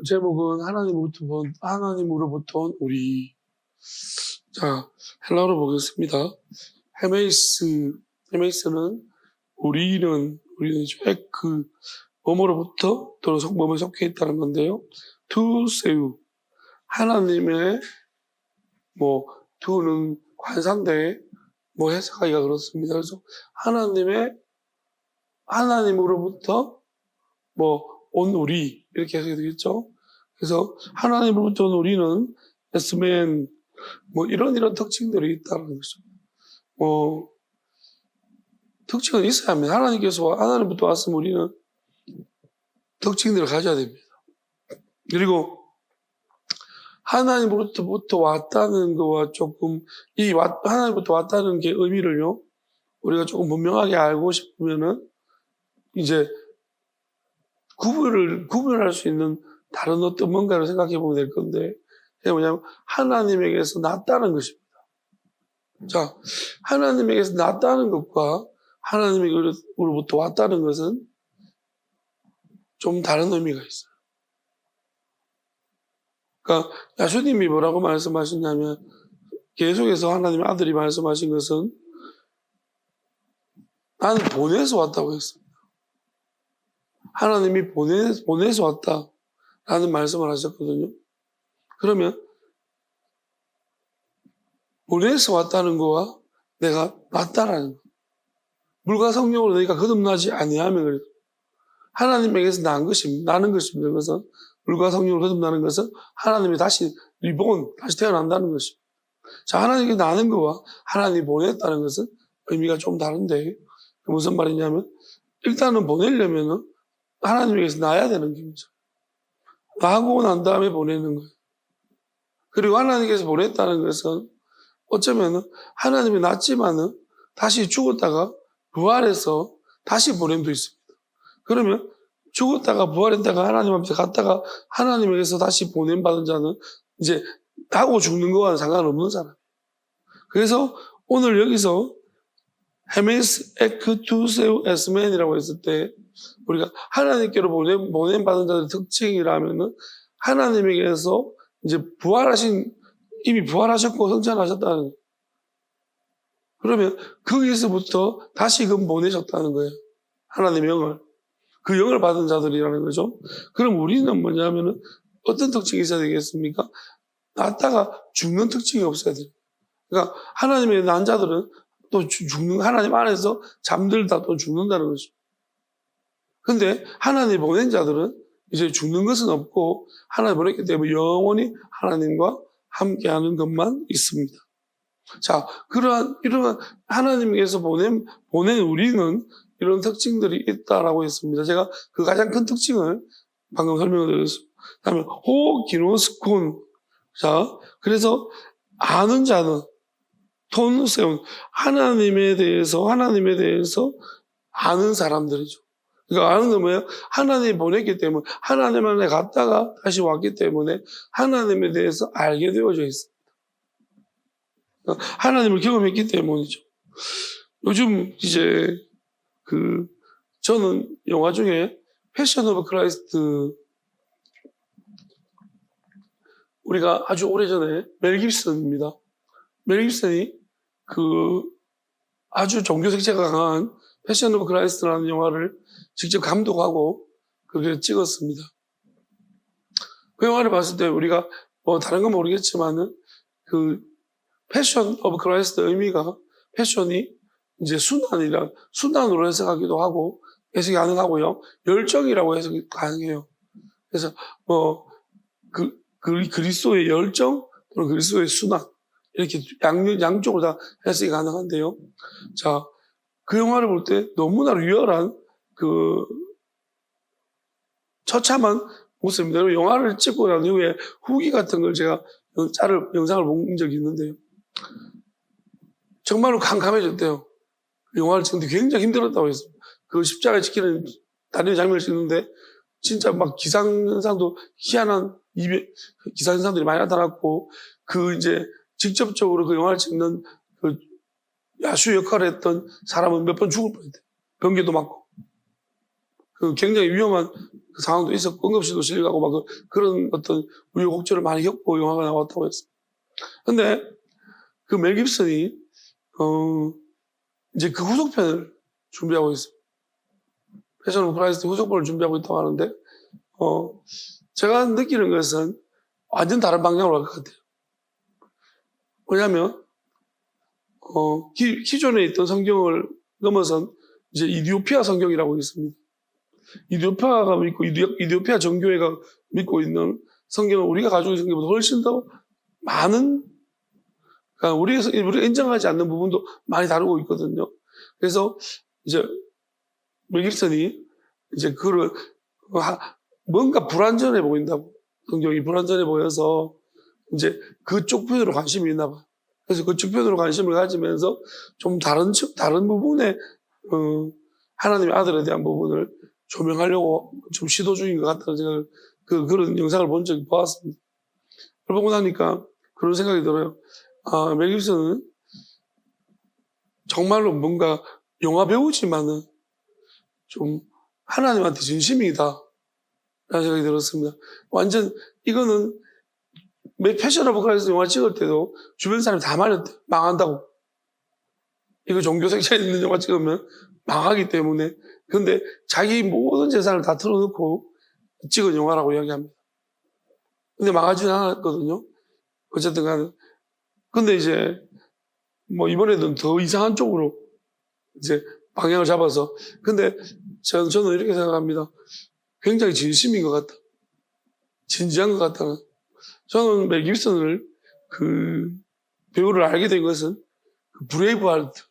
제목은 하나님으로부터 온 우리. 자, 헬라어로 보겠습니다. 헤메이스는 우리는 뭐뭐로부터 또는 뭐뭐에 속해 있다는 건데요. 투세우, 하나님의 투는 관상대 해석하기가 그렇습니다. 그래서 하나님으로부터 온 우리 이렇게 해석이 되겠죠. 그래서 하나님으로부터 온 우리는 에스멘 이런 특징들이 있다는 거죠. 특징은 있어야 합니다. 하나님부터 왔으면 우리는 특징들을 가져야 됩니다. 그리고 하나님으로부터 왔다는 거와 하나님부터 왔다는 게 의미를요, 우리가 조금 분명하게 알고 싶으면은, 이제, 구분할 수 있는 다른 어떤 뭔가를 생각해 보면 될 건데, 그게 뭐냐면, 하나님에게서 났다는 것입니다. 자, 하나님에게서 났다는 것과 하나님으로부터 왔다는 것은 좀 다른 의미가 있어요. 그러니까 야수님이 뭐라고 말씀하셨냐면, 계속해서 하나님의 아들이 말씀하신 것은 나는 보내서 왔다고 했습니다. 하나님이 보내서 왔다라는 말씀을 하셨거든요. 그러면 보내서 왔다는 거와 내가 났다라는 거, 물과 성령으로 너희가 거듭나지 아니하면 그래도 하나님에게서 나는 것입니다. 그것은 물과 성령으로 거듭나는 것은 하나님이 다시 태어난다는 것입니다. 자, 하나님께 나는 거와 하나님이 보냈다는 것은 의미가 좀 다른데, 무슨 말이냐면, 일단은 보내려면은 하나님에게서 나야 되는 겁니다. 나고 난 다음에 보내는 거예요. 그리고 하나님께서 보냈다는 것은 어쩌면은 하나님이 났지만은 다시 죽었다가 부활해서 다시 보냄도 있습니다. 그러면 죽었다가 부활했다가 하나님 앞에 갔다가 하나님에게서 다시 보냄받은 자는 이제 하고 죽는 거와는 상관없는 사람. 그래서 오늘 여기서 헤메스 에크투세우 에스멘이라고 했을 때 우리가 하나님께로 보냄받은 자들의 특징이라면은 하나님에게서 이제 이미 부활하셨고 성찬하셨다는 거예요. 그러면 거기서부터 다시금 보내셨다는 거예요. 하나님의 영을. 그 영을 받은 자들이라는 거죠. 그럼 우리는 뭐냐면은 어떤 특징이 있어야 되겠습니까? 났다가 죽는 특징이 없어야 돼요. 그러니까 하나님의 난 자들은 또 하나님 안에서 잠들다 또 죽는다는 거죠. 근데 하나님 보낸 자들은 이제 죽는 것은 없고 하나님 보냈기 때문에 영원히 하나님과 함께하는 것만 있습니다. 자, 이러한 하나님께서 보낸 우리는 이런 특징들이 있다라고 했습니다. 제가 그 가장 큰 특징을 방금 설명을 드렸습니다. 다음에 호기노스콘. 자, 그래서 아는 자는 톤세운 하나님에 대해서 아는 사람들이죠. 그러니까 아는 건 뭐예요? 하나님이 보냈기 때문에 하나님 안에 갔다가 다시 왔기 때문에 하나님에 대해서 알게 되어져 있습니다. 하나님을 경험했기 때문이죠. 요즘 이제 저는 영화 중에 패션 오브 크라이스트, 우리가 아주 오래전에 멜 깁슨입니다. 멜 깁슨이 아주 종교 색채가 강한 패션 오브 크라이스트라는 영화를 직접 감독하고 그렇게 찍었습니다. 그 영화를 봤을 때 우리가 다른 건 모르겠지만은 패션 오브 크라이스트의 의미가 패션이 이제 순환으로 해석하기도 하고 해석이 가능하고요. 열정이라고 해석이 가능해요. 그래서 그리스도의 열정 또는 그리스도의 순환 이렇게 양쪽으로 다 해석이 가능한데요. 자, 그 영화를 볼 때 너무나 리얼한 처참한 모습입니다. 영화를 찍고 난 이후에 후기 같은 걸 제가 영상을 본 적이 있는데요. 정말로 캄캄해졌대요. 영화를 찍는데 굉장히 힘들었다고 했습니다. 그 십자가에 찍히는 다른 장면을 찍는데 진짜 막 기상현상도 희한한 기상현상들이 많이 나타났고 이제 직접적으로 그 영화를 찍는 야수 역할을 했던 사람은 몇 번 죽을 뻔했대요. 변기도 맞고. 굉장히 위험한 그 상황도 있었고, 응급실도 실려가고, 막 그런 어떤 우여곡절을 많이 겪고 영화가 나왔다고 했어요. 근데 그 멜 깁슨이, 이제 그 후속편을 준비하고 있어요. 패션 오브 크라이스트 후속편을 준비하고 있다고 하는데, 제가 느끼는 것은 완전 다른 방향으로 갈 것 같아요. 왜냐면, 기존에 있던 성경을 넘어선 이제 이디오피아 성경이라고 있습니다. 이디오피아가 믿고, 이디오피아 정교회가 믿고 있는 성경은 우리가 가지고 있는 성경보다 훨씬 더 많은, 그러니까 우리가 인정하지 않는 부분도 많이 다루고 있거든요. 그래서 이제 멜 깁슨이 이제 그걸 뭔가 불완전해 보인다고. 성경이 불완전해 보여서 이제 그쪽 편으로 관심이 있나 봐요. 그래서 그쪽 편으로 관심을 가지면서 좀 다른 부분에, 하나님의 아들에 대한 부분을 조명하려고 좀 시도 중인 것 같다는 생각을, 그런 영상을 본 적이 보았습니다. 그걸 보고 나니까 그런 생각이 들어요. 멜 깁슨은 정말로 뭔가 영화 배우지만은 좀 하나님한테 진심이다. 라는 생각이 들었습니다. 완전, 이거는 패션 오브 크라이스트 영화 찍을 때도 주변 사람이 다 말했대. 망한다고. 이거 종교 색채 있는 영화 찍으면 망하기 때문에. 근데 자기 모든 재산을 다 털어놓고 찍은 영화라고 이야기합니다. 근데 망하지는 않았거든요. 어쨌든 간에. 근데 이제, 뭐 이번에는 더 이상한 쪽으로 이제 방향을 잡아서. 근데 저는 이렇게 생각합니다. 굉장히 진심인 것 같다. 진지한 것 같다는. 저는 멜 깁슨을 배우를 알게 된 것은 브레이브하르트,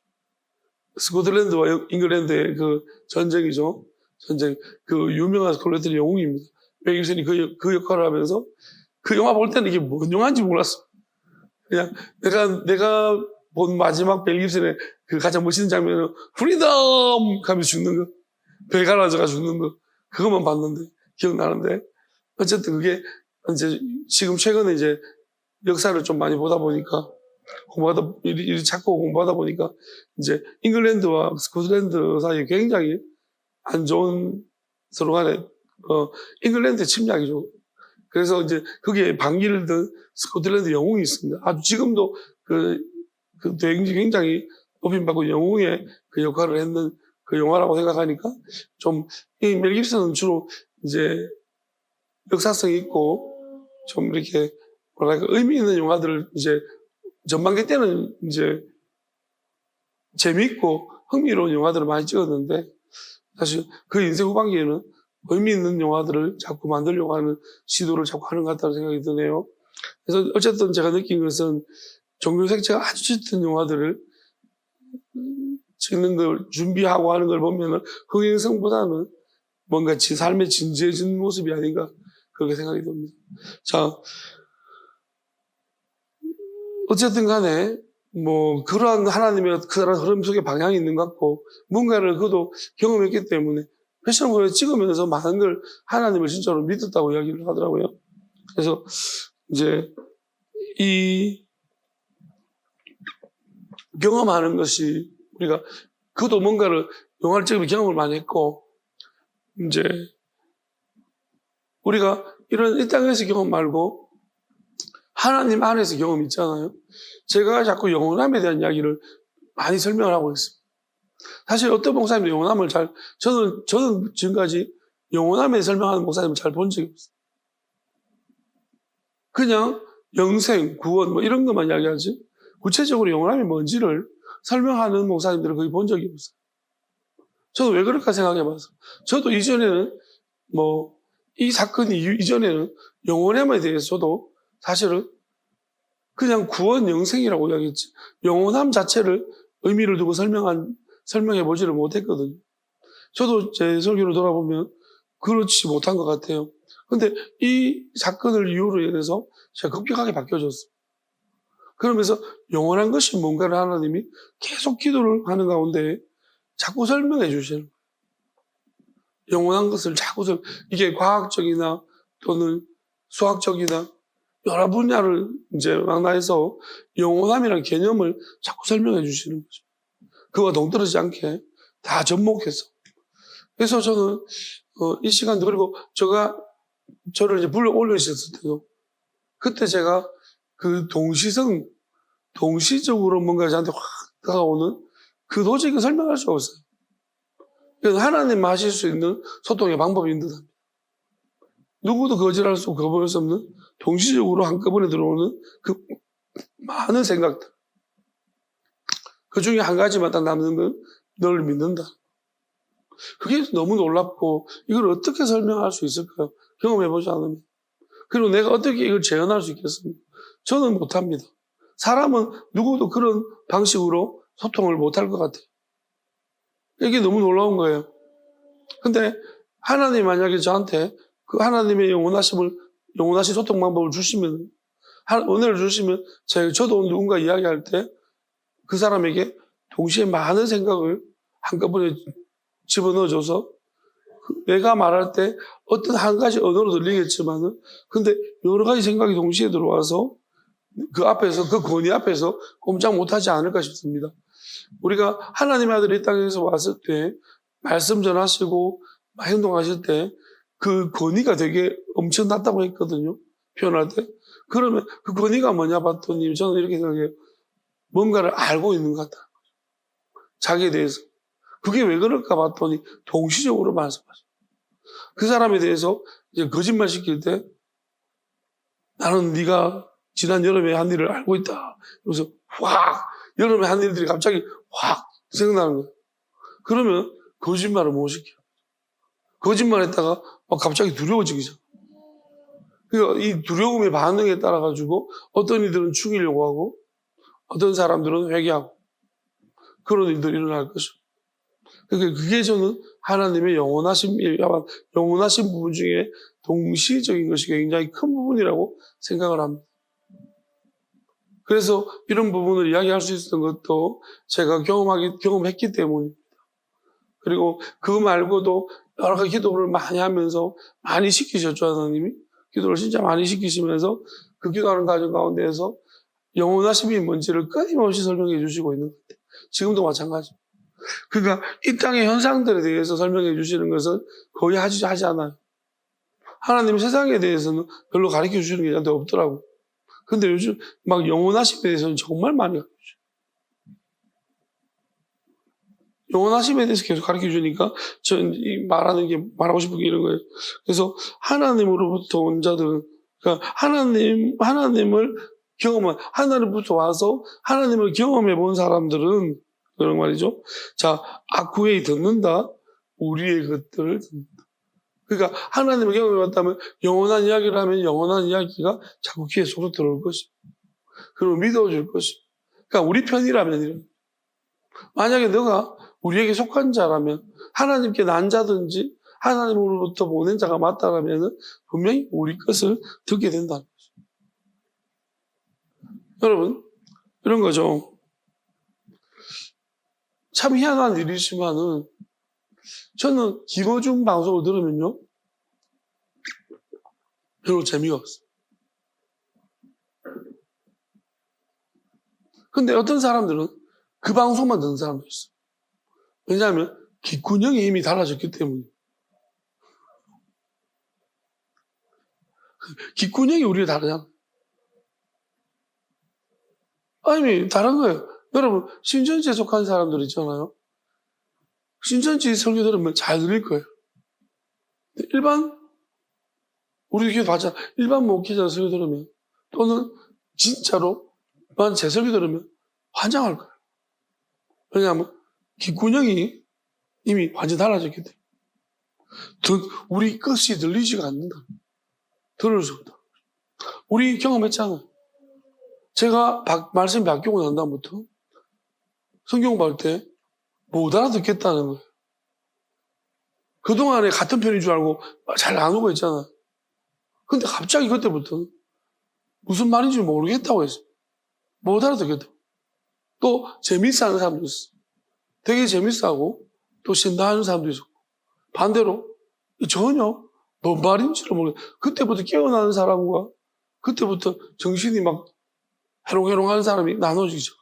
스코틀랜드와 잉글랜드의 그 전쟁이죠. 전쟁. 그 유명한 스콜레트의 영웅입니다. 멜 깁슨이 그 역할을 하면서 그 영화 볼 때는 이게 뭔 영화인지 몰랐어. 그냥 내가 본 마지막 멜 깁슨의 그 가장 멋있는 장면은 프리덤! 하면서 죽는 거. 배 갈라져가 죽는 거. 그것만 봤는데, 기억나는데. 어쨌든 그게 이제 지금 최근에 이제 역사를 좀 많이 보다 보니까 자꾸 공부하다 보니까 이제 잉글랜드와 스코틀랜드 사이에 굉장히 안 좋은 서로 간에 잉글랜드 침략이죠. 그래서 이제 거기에 방귀를 든 스코틀랜드 영웅이 있습니다. 아주 지금도 굉장히 높임받고 영웅의 그 역할을 했는 그 영화라고 생각하니까 좀 이 멜 깁슨은 주로 이제 역사성이 있고 좀 이렇게 뭐랄까 의미 있는 영화들을 이제 전반기 때는 이제 재미있고 흥미로운 영화들을 많이 찍었는데 사실 그 인생 후반기에는 의미 있는 영화들을 자꾸 만들려고 하는 시도를 자꾸 하는 것 같다는 생각이 드네요. 그래서 어쨌든 제가 느낀 것은 종교 색채가 아주 짙은 영화들을 찍는 걸 준비하고 하는 걸 보면은 흥행성보다는 뭔가 삶에 진지해진 모습이 아닌가 그렇게 생각이 듭니다. 자, 어쨌든 간에 뭐 그러한 하나님의 그런 흐름 속에 방향이 있는 것 같고 뭔가를 그도 경험했기 때문에 패션 오브 찍으면서 많은 걸 하나님을 진짜로 믿었다고 이야기를 하더라고요. 그래서 이제 이 경험하는 것이 우리가 그도 뭔가를 영화를 찍으면 경험을 많이 했고 이제 우리가 이런 이 땅에서 경험 말고 하나님 안에서 경험이 있잖아요. 제가 자꾸 영원함에 대한 이야기를 많이 설명을 하고 있습니다. 사실 어떤 목사님도 영원함을 저는 지금까지 영원함에 설명하는 목사님을 잘 본 적이 없어요. 그냥 영생, 구원 뭐 이런 것만 이야기하지 구체적으로 영원함이 뭔지를 설명하는 목사님들을 거의 본 적이 없어요. 저도 왜 그럴까 생각해봐서 저도 이전에는 이 사건이 이전에는 영원함에 대해서도 사실은 그냥 구원 영생이라고 이야기했지 영원함 자체를 의미를 두고 설명해 보지를 못했거든요. 저도 제 설교를 돌아보면 그렇지 못한 것 같아요. 근데 이 사건을 이유로 인해서 제가 급격하게 바뀌어졌어요. 그러면서 영원한 것이 뭔가를 하나님이 계속 기도를 하는 가운데 자꾸 설명해 주시는 거예요. 영원한 것을 이게 과학적이나 또는 수학적이나 여러 분야를 이제 망라해서 영원함이라는 개념을 자꾸 설명해 주시는 거죠. 그와 동떨어지지 않게 다 접목해서. 그래서 저는 이 시간도, 그리고 저를 이제 불러 올리셨을 때도, 그때 제가 그 동시적으로 뭔가 저한테 확 다가오는 그 도저히 설명할 수가 없어요. 그래서 하나님 하실 수 있는 소통의 방법인 듯합니다. 누구도 거절할 수 없고 거부할 수 없는 동시적으로 한꺼번에 들어오는 그 많은 생각들. 그 중에 한 가지만 딱 남는 건 너를 믿는다. 그게 너무 놀랍고 이걸 어떻게 설명할 수 있을까요? 경험해보지 않으면. 그리고 내가 어떻게 이걸 재현할 수 있겠습니까? 저는 못합니다. 사람은 누구도 그런 방식으로 소통을 못할 것 같아요. 이게 너무 놀라운 거예요. 근데 하나님 만약에 저한테 그 하나님의 영원하신 소통 방법을 주시면, 은혜를 주시면, 저도 누군가 이야기할 때 그 사람에게 동시에 많은 생각을 한꺼번에 집어넣어줘서 내가 말할 때 어떤 한 가지 언어로 들리겠지만은, 근데 여러 가지 생각이 동시에 들어와서 그 앞에서, 그 권위 앞에서 꼼짝 못하지 않을까 싶습니다. 우리가 하나님의 아들이 이 땅에서 왔을 때 말씀 전하시고 행동하실 때 그 권위가 되게 엄청났다고 했거든요. 표현할 때. 그러면 그 권위가 뭐냐 봤더니 저는 이렇게 생각해요. 뭔가를 알고 있는 것 같다. 자기에 대해서. 그게 왜 그럴까 봤더니 동시적으로 말씀하셔요. 그 사람에 대해서 이제 거짓말 시킬 때 나는 네가 지난 여름에 한 일을 알고 있다. 그래서 확 여름에 한 일들이 갑자기 확 생각나는 거예요. 그러면 거짓말을 못 시켜요. 거짓말했다가 갑자기 두려워지기. 그러니까 이 두려움의 반응에 따라 가지고 어떤 이들은 죽이려고 하고 어떤 사람들은 회개하고 그런 일들이 일어날 것이고. 그러니까 그게 저는 하나님의 영원하신 부분 중에 동시적인 것이 굉장히 큰 부분이라고 생각을 합니다. 그래서 이런 부분을 이야기할 수 있었던 것도 제가 경험했기 때문입니다. 그리고 그 말고도 여러 가지 기도를 많이 하면서 많이 시키셨죠, 하나님이. 기도를 진짜 많이 시키시면서 그 기도하는 과정 가운데에서 영원하심이 뭔지를 끊임없이 설명해 주시고 있는 것 같아요. 지금도 마찬가지. 그러니까 이 땅의 현상들에 대해서 설명해 주시는 것은 거의 하지 않아요. 하나님 세상에 대해서는 별로 가르쳐 주시는 게 저한테 없더라고요. 근데 요즘 막 영원하심에 대해서는 정말 많이 가르쳐 주셔요. 영원하심에 대해서 계속 가르쳐 주니까 전 말하고 싶은 게 이런 거예요. 그래서 하나님으로부터 온 자들은, 그러니까 하나님을 하나님부터 와서 하나님을 경험해 본 사람들은 그런 말이죠. 자, 아쿠에이 듣는다. 우리의 것들을 듣는다. 그러니까 하나님을 경험해 봤다면 영원한 이야기를 하면 영원한 이야기가 자꾸 귀에 속으로 들어올 것입니다. 그리고 믿어줄 것입니다. 그러니까 우리 편이라면 이런. 만약에 너가 우리에게 속한 자라면, 하나님께 난 자든지 하나님으로부터 보낸 자가 맞다라면 분명히 우리 것을 듣게 된다는 거죠. 여러분, 이런 거죠. 참 희한한 일이지만은 저는 김어준 방송을 들으면요 별로 재미가 없어요. 근데 어떤 사람들은 그 방송만 듣는 사람도 있어요. 왜냐하면 귓구녕이 이미 달라졌기 때문에. 귓구녕이 우리가 다르잖아요. 아니, 다른 거예요. 여러분, 신천지에 속한 사람들 있잖아요. 신천지 설교 들으면 잘 들릴 거예요. 우리 교회 봤잖아. 일반 목회자 설교 들으면, 또는 진짜로 제 설교 들으면 환장할 거예요. 왜냐하면 귓구녕이 이미 완전 달라졌기 때문에. 우리 것이 들리지가 않는다. 들을 수 없다. 우리 경험했잖아요. 제가 말씀이 바뀌고 난 다음부터 성경 볼 때 못 알아듣겠다는 거예요. 그동안에 같은 편인 줄 알고 잘 나누고 있잖아요. 근데 갑자기 그때부터 무슨 말인지 모르겠다고 했어요. 못 알아듣겠다고. 또 재밌어 하는 사람도 있어요. 되게 재밌어 하고 또 신나하는 사람도 있었고, 반대로 전혀 뭔 말인지를 모르겠어요. 그때부터 깨어나는 사람과 그때부터 정신이 막 해롱해롱하는 사람이 나눠지죠.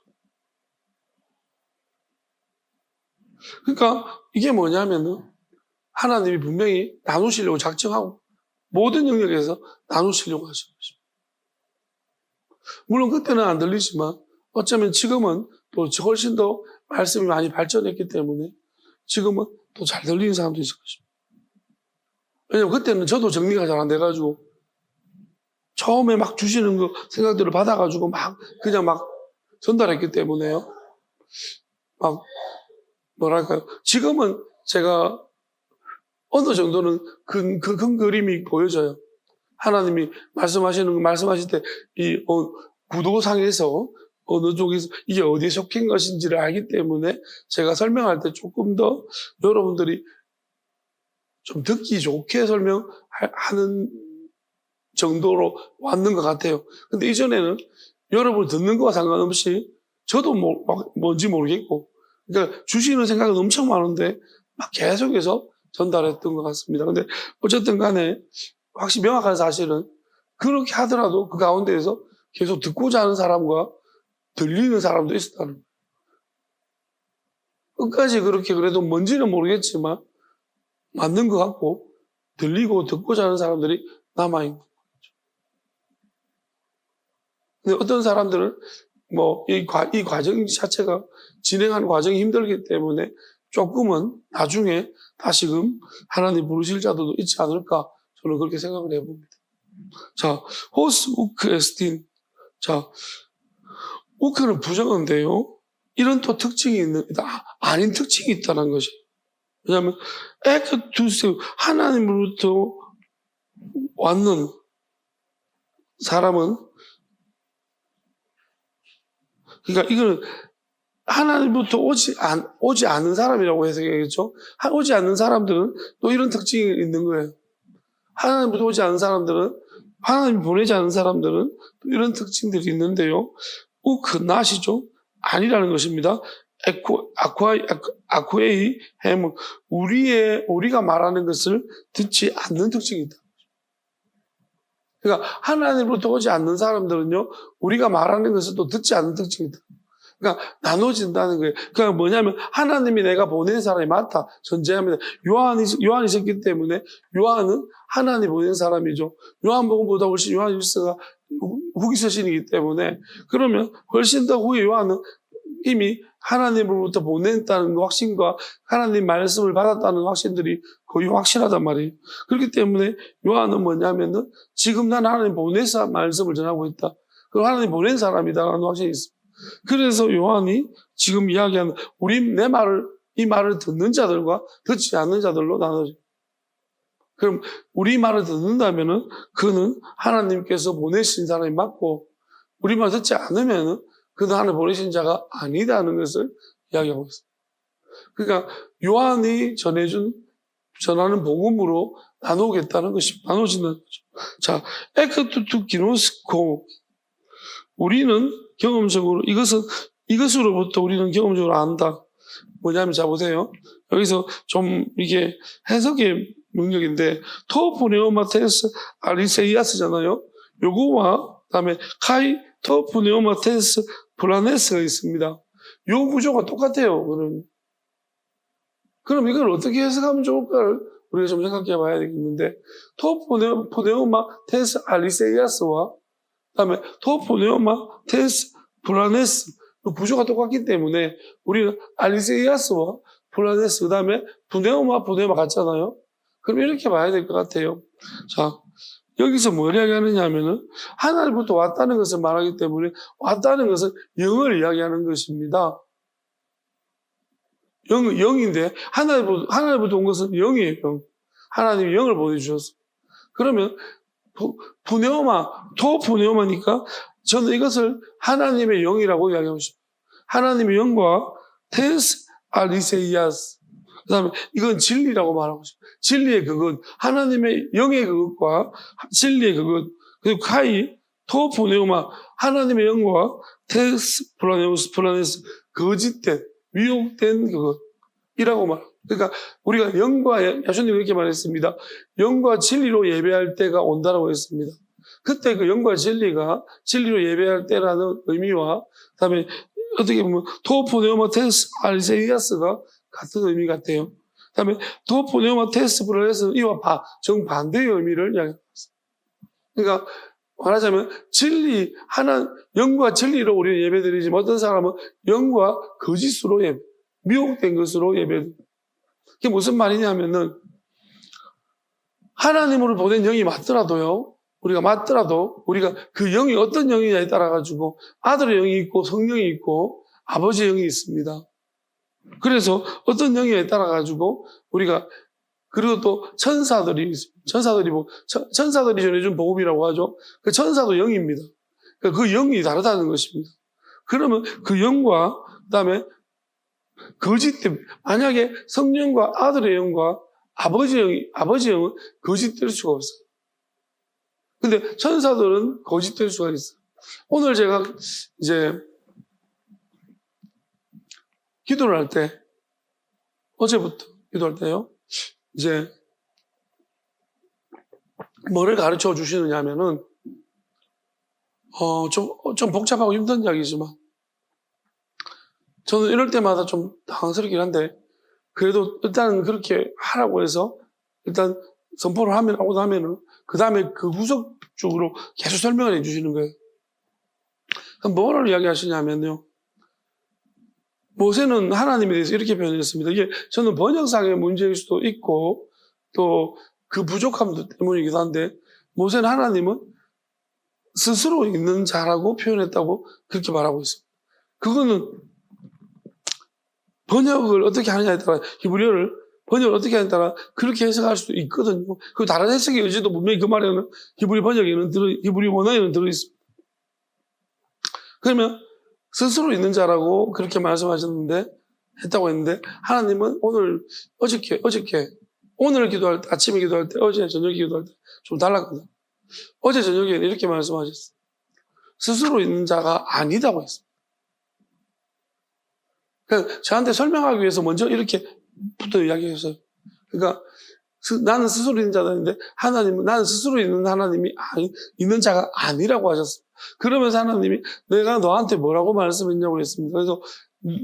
그러니까 이게 뭐냐면은 하나님이 분명히 나누시려고 작정하고 모든 영역에서 나누시려고 하신 것입니다. 물론 그때는 안 들리지만 어쩌면 지금은 또 훨씬 더 말씀이 많이 발전했기 때문에 지금은 또 잘 들리는 사람도 있을 것입니다. 왜냐면 그때는 저도 정리가 잘 안 돼가지고 처음에 막 주시는 그 생각들을 받아가지고 그냥 전달했기 때문에요. 뭐랄까요. 지금은 제가 어느 정도는 큰 그림이 보여져요. 하나님이 말씀하실 때, 구도상에서 어느 쪽에서 이게 어디에 속한 것인지를 알기 때문에 제가 설명할 때 조금 더 여러분들이 좀 듣기 좋게 설명하는 정도로 왔는 것 같아요. 근데 이전에는 여러분 듣는 거와 상관없이 저도 뭔지 모르겠고, 그러니까 주시는 생각은 엄청 많은데 막 계속해서 전달했던 것 같습니다. 근데 어쨌든 간에 확실히 명확한 사실은 그렇게 하더라도 그 가운데에서 계속 듣고자 하는 사람과 들리는 사람도 있었다는 거예요. 끝까지 그렇게 그래도 뭔지는 모르겠지만 맞는 것 같고 들리고 듣고자 하는 사람들이 남아있는 거죠. 근데 어떤 사람들은 이 과정 자체가 진행하는 과정이 힘들기 때문에 조금은 나중에 다시금 하나님 부르실 자들도 있지 않을까 저는 그렇게 생각을 해봅니다. 자, 호스 우크 에스틴. 자, 우크는 부정어인데요. 이런 또 특징이 아닌 특징이 있다는 것이. 왜냐하면 에크투스 하나님으로부터 왔는 사람은 그러니까 이거는 하나님부터 오지 않는 사람이라고 해석해야겠죠. 오지 않는 사람들은 또 이런 특징이 있는 거예요. 하나님부터 오지 않는 사람들은, 하나님 보내지 않는 사람들은 또 이런 특징들이 있는데요. 낫이죠. 아니라는 것입니다. 아쿠에이 햄은 우리가 말하는 것을 듣지 않는 특징이 있다. 그러니까 하나님으로부터 오지 않는 사람들은요, 우리가 말하는 것을 또 듣지 않는 특징이 있다. 그러니까 나눠진다는 거예요. 그러니까 뭐냐면 하나님이 내가 보낸 사람이 맞다. 전제합니다. 요한이 있었기 때문에 요한은 하나님 보낸 사람이죠. 요한복음보다 훨씬 요한 일서가 후기 서신이기 때문에 그러면 훨씬 더 후에 요한은 이미 하나님으로부터 보냈다는 확신과 하나님 말씀을 받았다는 확신들이 거의 확실하단 말이에요. 그렇기 때문에 요한은 뭐냐면은 지금 난 하나님 보내서 말씀을 전하고 있다. 그럼 하나님 보낸 사람이다라는 확신이 있습니다. 그래서 요한이 지금 이야기하는 이 말을 듣는 자들과 듣지 않는 자들로 나눠져요. 그럼 우리 말을 듣는다면은 그는 하나님께서 보내신 사람이 맞고 우리 말 듣지 않으면은 그는 하나님 보내신 자가 아니다는 것을 이야기하고 있습니다. 그러니까 요한이 전하는 복음으로 나누겠다는 것이 나눠지는 거죠. 자, 에크투투 기노스코. 우리는 경험적으로 이것으로부터 우리는 경험적으로 안다. 뭐냐면 자 보세요. 여기서 좀 이게 해석의 능력인데 토프네오마테스 아리세이아스잖아요. 요거와 그다음에 카이 토프네오마테스 플라네스가 있습니다. 요 구조가 똑같아요. 그럼 이걸 어떻게 해석하면 좋을까를 우리가 좀 생각해 봐야 되겠는데 토프네오마테스 아리세이아스와 그다음에 토프네오마테스 플라네스 구조가 똑같기 때문에 우리는 알리세이아스와 플라네스 그다음에 부네오마 같잖아요. 그럼 이렇게 봐야 될 것 같아요. 자, 여기서 뭘 이야기하느냐 하면은 하나님부터 왔다는 것을 말하기 때문에 왔다는 것은 영을 이야기하는 것입니다. 영인데 하나님부터 온 것은 영이에요. 영. 하나님이 영을 보내주셨어. 그러면 토프네오마니까 저는 이것을 하나님의 영이라고 이야기하고 싶어요. 하나님의 영과 테스 알리세이아스. 그 다음에 이건 진리라고 말하고 싶어요. 진리의 그것, 하나님의 영의 그것과 진리의 그것. 그리고 카이, 토프네오마, 하나님의 영과 테스 플라네스, 거짓된, 위혹된 그것이라고 말합니다. 그러니까 우리가 영과, 야수님 이렇게 말했습니다. 영과 진리로 예배할 때가 온다라고 했습니다. 그때 그 영과 진리로 예배할 때라는 의미와 그다음에 어떻게 보면 토프네오마테스 알세이아스가 같은 의미 같아요. 그다음에 도포네오마 테스프로에서는 이와 정반대의 의미를 이야기합니다. 그러니까 말하자면 진리, 영과 진리로 우리는 예배드리지만 어떤 사람은 영과 거짓으로 미혹된 것으로 예배드립니다. 그게 무슨 말이냐면은 하나님으로 보낸 영이 맞더라도 우리가 그 영이 어떤 영이냐에 따라 가지고 아들의 영이 있고 성령이 있고 아버지의 영이 있습니다. 그래서 어떤 영에 따라 가지고 우리가 그리고 또 천사들이 전해준 복음이라고 하죠. 그 천사도 영입니다. 그 영이 다르다는 것입니다. 그러면 그 영과 그다음에 거짓됨, 만약에 성령과 아들의 영과 아버지의 영은 거짓될 수가 없어요. 근데 천사들은 거짓될 수가 있어요. 오늘 제가 이제 기도를 할 때, 어제부터 기도할 때요, 이제 뭐를 가르쳐 주시느냐 하면은, 좀 복잡하고 힘든 이야기지만, 저는 이럴 때마다 좀 당황스럽긴 한데, 그래도 일단은 그렇게 하라고 해서, 일단 선포를 하고 나면은, 그 다음에 그 후속적으로 계속 설명을 해 주시는 거예요. 그럼 뭐를 이야기하시냐면요. 모세는 하나님에 대해서 이렇게 표현했습니다. 이게 저는 번역상의 문제일 수도 있고, 또 그 부족함 때문이기도 한데, 모세는 하나님은 스스로 있는 자라고 표현했다고 그렇게 말하고 있습니다. 그거는 번역을 어떻게 하느냐에 따라, 히브리어를 번역을 어떻게 하느냐에 따라 그렇게 해석할 수도 있거든요. 그리고 다른 해석의 의지도 분명히 그 말에는 히브리 원어에는 들어있습니다. 그러면 스스로 있는 자라고 그렇게 했다고 했는데, 하나님은 오늘 기도할 때, 아침에 기도할 때, 어제 저녁에 기도할 때 좀 달랐거든요. 어제 저녁에는 이렇게 말씀하셨어요. 스스로 있는 자가 아니다고 했어요. 그러니까 저한테 설명하기 위해서 먼저 이렇게부터 이야기했어요. 그러니까 나는 스스로 있는 자다 했는데 하나님은 나는 스스로 있는 있는 자가 아니라고 하셨어요. 그러면서 하나님이 내가 너한테 뭐라고 말씀했냐고 했습니다. 그래서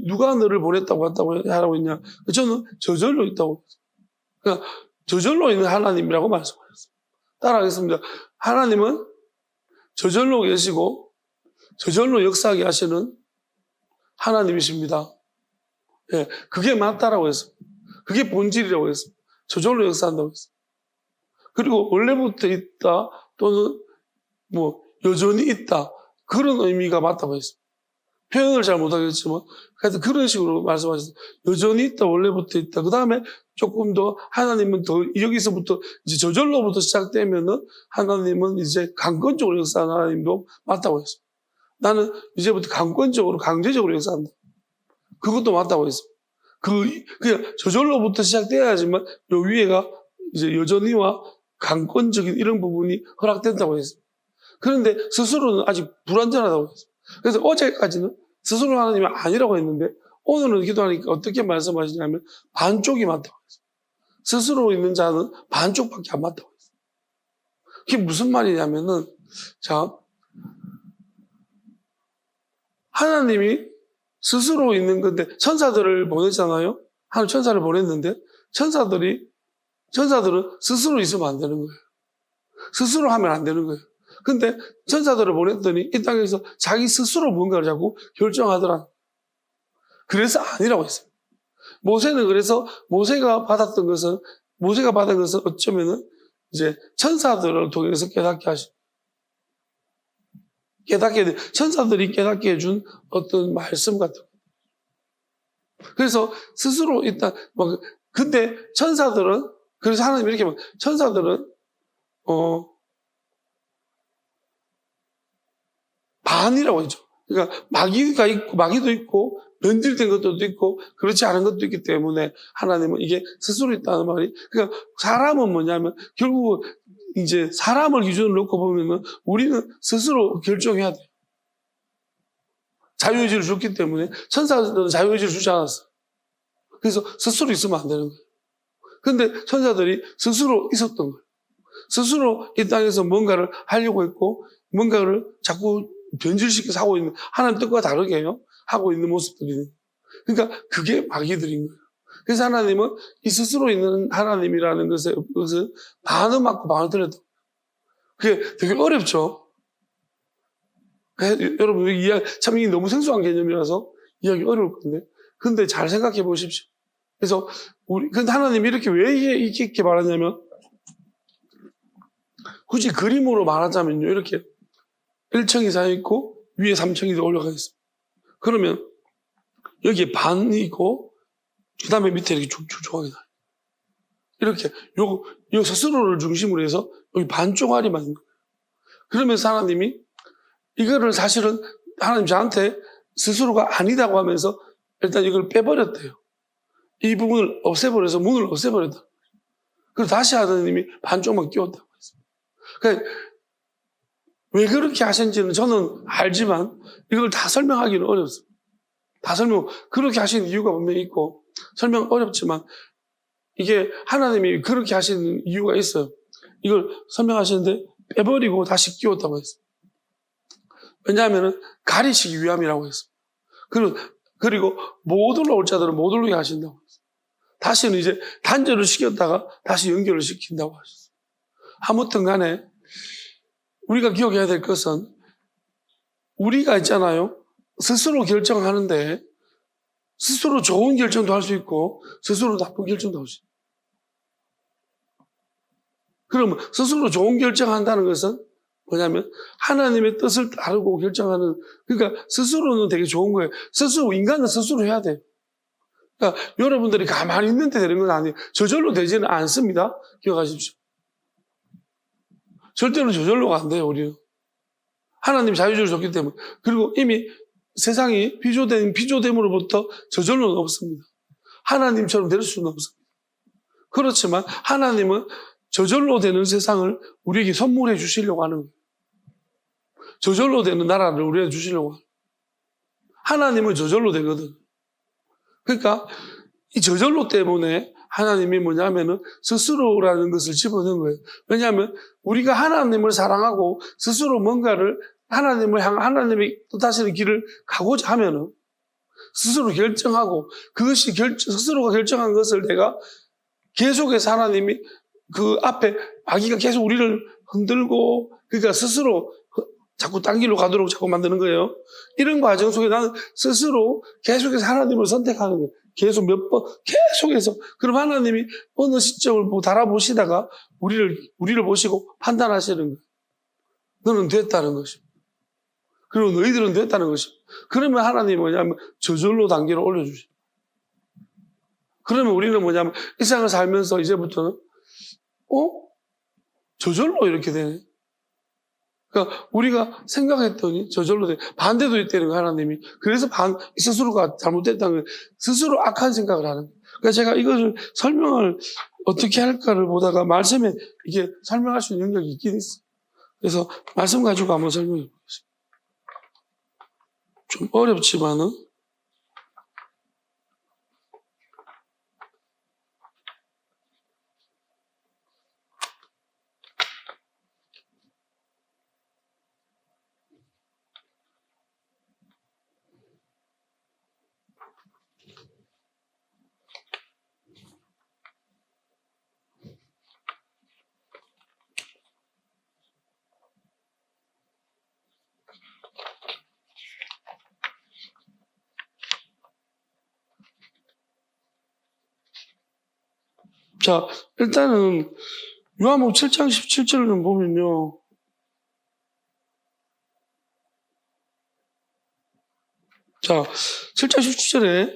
누가 너를 보냈다고 하라고 했냐? 저는 저절로 있다고 했어요. 그러니까 저절로 있는 하나님이라고 말씀하셨어요. 따라하겠습니다. 하나님은 저절로 계시고 저절로 역사하게 하시는 하나님이십니다. 예, 그게 맞다라고 했어요. 그게 본질이라고 했어요. 저절로 역사한다고 했어요. 그리고 원래부터 있다 또는 여전히 있다 그런 의미가 맞다고 했어요. 표현을 잘 못하겠지만 하여튼 그런 식으로 말씀하셨어요. 여전히 있다, 원래부터 있다. 그 다음에 조금 더 하나님은 여기서부터 이제 저절로부터 시작되면은 하나님은 이제 강권적으로 역사하는 하나님도 맞다고 했어요. 나는 이제부터 강제적으로 역사한다. 그것도 맞다고 했어요. 그냥 저절로부터 시작돼야지만 요 위에가 이제 여전히와 강권적인 이런 부분이 허락된다고 했어요. 그런데 스스로는 아직 불완전하다고 했어요. 그래서 어제까지는 스스로 하나님이 아니라고 했는데 오늘은 기도하니까 어떻게 말씀하시냐면 반쪽이 맞다고 했어요. 스스로 있는 자는 반쪽밖에 안 맞다고 했어요. 그게 무슨 말이냐면은 하나님이 스스로 있는 건데 천사들을 보냈잖아요. 하나님 천사를 보냈는데 천사들은 스스로 있으면 안 되는 거예요. 스스로 하면 안 되는 거예요. 근데 천사들을 보냈더니 이 땅에서 자기 스스로 뭔가를 자꾸 결정하더라. 그래서 아니라고 했어요. 그래서 모세가 받은 것은 어쩌면은 이제 천사들을 통해서 천사들이 깨닫게 해준 어떤 말씀 같은 거예요. 그래서 스스로 근데 그래서 하나님 이렇게 천사들은 반이라고 했죠. 그러니까 마귀도 있고 변질된 것도 있고 그렇지 않은 것도 있기 때문에 하나님은 이게 스스로 있다는 말이, 그러니까 사람은 뭐냐면 결국 이제 사람을 기준으로 놓고 보면은 우리는 스스로 결정해야 돼요. 자유의지를 줬기 때문에 천사들은 자유의지를 주지 않았어요. 그래서 스스로 있으면 안 되는 거예요. 근데 천사들이 스스로 있었던 거예요. 스스로 이 땅에서 뭔가를 하려고 했고 뭔가를 자꾸 변질시켜서 하고 있는, 하나님 뜻과 다르게 하고 있는 모습들이. 그러니까 그게 마귀들인 거예요. 그래서 하나님은 이 스스로 있는 하나님이라는 것을 반은 맞고 반은 틀렸다. 그게 되게 어렵죠. 여러분, 참 이게 너무 생소한 개념이라서 이해하기 어려울 건데. 근데 잘 생각해 보십시오. 그래서 근데 하나님이 이렇게 왜 이렇게 말하냐면, 굳이 그림으로 말하자면요, 이렇게 1층 이상 있고 위에 3층이 더 올라가 있습니다. 그러면 여기에 반이 있고 그 다음에 밑에 이렇게 조각이 나요. 이렇게 요 스스로를 중심으로 해서 여기 반 쪼가리만 있는 거예요. 그러면서 하나님이 이거를 사실은 하나님 저한테 스스로가 아니다고 하면서 일단 이걸 빼버렸대요. 이 부분을 없애버려서 문을 없애버렸다. 그리고 다시 하나님이 반쪽만 끼웠다고 했습니다. 그러니까 왜 그렇게 하신지는 저는 알지만 이걸 다 설명하기는 어렵습니다. 그렇게 하신 이유가 분명히 있고 설명 어렵지만 이게 하나님이 그렇게 하시는 이유가 있어요. 이걸 설명하시는데 빼버리고 다시 끼웠다고 했어요. 왜냐하면 가리시기 위함이라고 했습니다. 그리고 못 올라올 자들은 못 올라오게 하신다고 했어요. 다시는 이제 단절을 시켰다가 다시 연결을 시킨다고 하셨어요. 아무튼 간에 우리가 기억해야 될 것은 우리가 있잖아요. 스스로 결정하는데 스스로 좋은 결정도 할 수 있고 스스로 나쁜 결정도 할 수 있어요. 그러면 스스로 좋은 결정한다는 것은 뭐냐면 하나님의 뜻을 따르고 결정하는, 그러니까 스스로는 되게 좋은 거예요. 인간은 스스로 해야 돼요. 그러니까 여러분들이 가만히 있는데 되는 건 아니에요. 저절로 되지는 않습니다. 기억하십시오. 절대로 저절로가 안 돼요, 우리는. 하나님 자유주의를 줬기 때문에. 그리고 이미 세상이 피조됨으로부터 저절로는 없습니다. 하나님처럼 될 수는 없습니다. 그렇지만 하나님은 저절로 되는 세상을 우리에게 선물해 주시려고 하는 거예요. 저절로 되는 나라를 우리에게 주시려고 하는 거예요. 하나님은 저절로 되거든. 그러니까 이 저절로 때문에 하나님이 뭐냐면은 스스로라는 것을 집어넣은 거예요. 왜냐하면 우리가 하나님을 사랑하고 스스로 뭔가를 하나님의 뜻하시는 길을 가고자 하면은 스스로 결정하고 그것이 스스로가 결정한 것을 내가 계속해서 하나님이 그 앞에 마귀가 계속 우리를 흔들고 그러니까 스스로 자꾸 딴 길로 가도록 자꾸 만드는 거예요. 이런 과정 속에 나는 스스로 계속해서 하나님을 선택하는 거예요. 계속 몇 번 계속해서. 그럼 하나님이 어느 시점을 달아보시다가 우리를 보시고 판단하시는 거예요. 너는 됐다는 것입니다. 그리고 너희들은 됐다는 것입니다. 그러면 하나님이 뭐냐면 저절로 단계를 올려주십니다. 그러면 우리는 뭐냐면 이 세상을 살면서 이제부터는 저절로 이렇게 되네. 그러니까 우리가 생각했더니 저절로 돼. 반대도 있다는 거예요, 하나님이. 그래서 스스로가 잘못됐다는 거예요. 스스로 악한 생각을 하는 거예요. 그러니까 제가 이것을 설명을 어떻게 할까를 보다가 말씀에 이게 설명할 수 있는 능력이 있긴 있어요. 그래서 말씀 가지고 한번 설명해 보겠습니다. 좀 어렵지만은 자, 일단은 요한복음 7장 17절을 좀 보면요. 자, 7장 17절에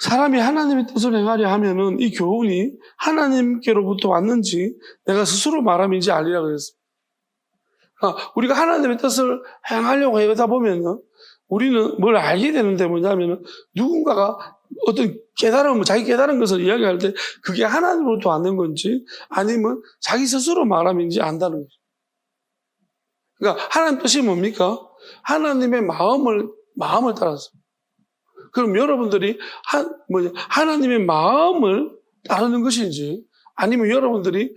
사람이 하나님의 뜻을 행하려 하면은 이 교훈이 하나님께로부터 왔는지 내가 스스로 말함인지 알리라 그랬습니다. 우리가 하나님의 뜻을 행하려고 하다 보면은 우리는 뭘 알게 되는데 뭐냐면은 누군가가 어떤 자기 깨달은 것을 이야기할 때 그게 하나님으로부터 왔는 건지 아니면 자기 스스로 말함인지 안다는 거죠. 그러니까 하나님 뜻이 뭡니까? 하나님의 마음을 따라서. 그럼 여러분들이 하나님의 마음을 따르는 것인지 아니면 여러분들이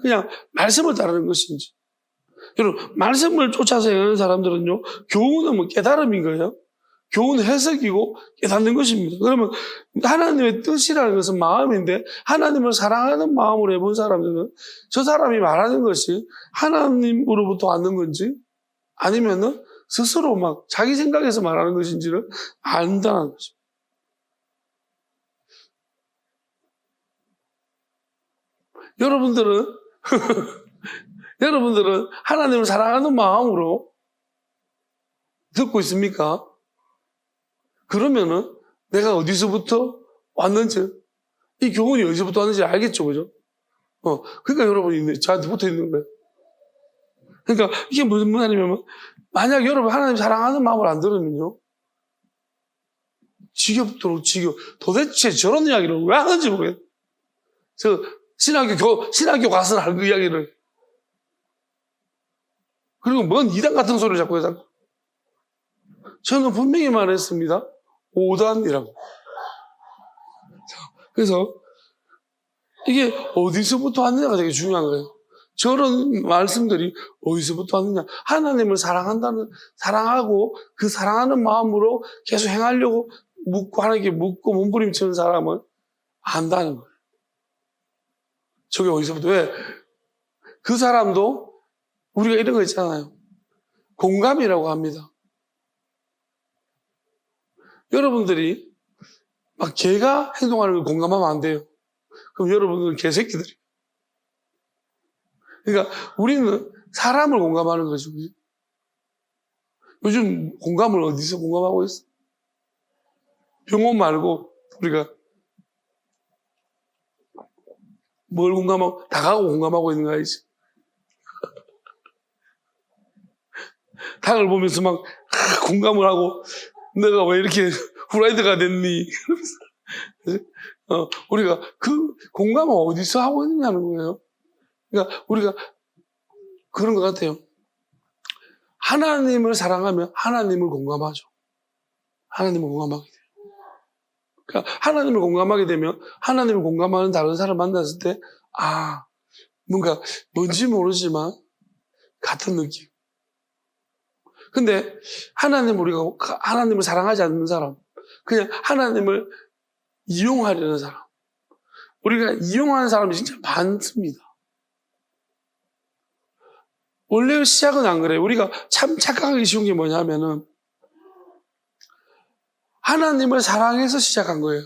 그냥 말씀을 따르는 것인지. 여러분, 말씀을 쫓아서 행하는 사람들은요, 교훈은 깨달음인 거예요. 교훈 해석이고 깨닫는 것입니다. 그러면 하나님의 뜻이라는 것은 마음인데 하나님을 사랑하는 마음으로 해본 사람들은 저 사람이 말하는 것이 하나님으로부터 왔는 건지 아니면은 스스로 막 자기 생각에서 말하는 것인지를 안다는 것입니다. 여러분들은 여러분들은 하나님을 사랑하는 마음으로 듣고 있습니까? 그러면은 내가 어디서부터 왔는지, 이 교훈이 어디서부터 왔는지 알겠죠, 그죠? 그러니까 여러분이 저한테 붙어 있는 거예요. 그러니까 이게 무슨 말이냐면, 만약 여러분 하나님 사랑하는 마음을 안 들으면요, 지겹도록 지겨워. 도대체 저런 이야기를 왜 하는지 모르겠어요. 저 신학교 가서 할 그 이야기를. 그리고 뭔 이단 같은 소리를 자꾸 해서. 저는 분명히 말했습니다. 5단이라고. 그래서 이게 어디서부터 왔느냐가 되게 중요한 거예요. 저런 말씀들이 어디서부터 왔느냐. 하나님을 사랑하고 그 사랑하는 마음으로 계속 행하려고 하나님께 묻고 몸부림치는 사람은 안다는 거예요. 저게 어디서부터, 왜? 그 사람도 우리가 이런 거 있잖아요. 공감이라고 합니다. 여러분들이 막 개가 행동하는 걸 공감하면 안 돼요. 그럼 여러분들은 개새끼들이에요. 그러니까 우리는 사람을 공감하는 거죠. 요즘 공감을 어디서 공감하고 있어? 병원 말고 우리가 뭘 공감하고, 닭하고 공감하고 있는 거 알지? 닭을 보면서 막 공감을 하고, 내가 왜 이렇게 후라이드가 됐니? 우리가 그 공감을 어디서 하고 있느냐는 거예요. 그러니까 우리가 그런 것 같아요. 하나님을 사랑하면 하나님을 공감하죠. 하나님을 공감하게 돼요. 그러니까 하나님을 공감하게 되면 하나님을 공감하는 다른 사람 만났을 때, 뭔가 뭔지 모르지만 같은 느낌. 근데 우리가 하나님을 사랑하지 않는 사람, 그냥 하나님을 이용하려는 사람, 우리가 이용하는 사람이 진짜 많습니다. 원래 시작은 안 그래요. 우리가 참 착각하기 쉬운 게 뭐냐면은 하나님을 사랑해서 시작한 거예요.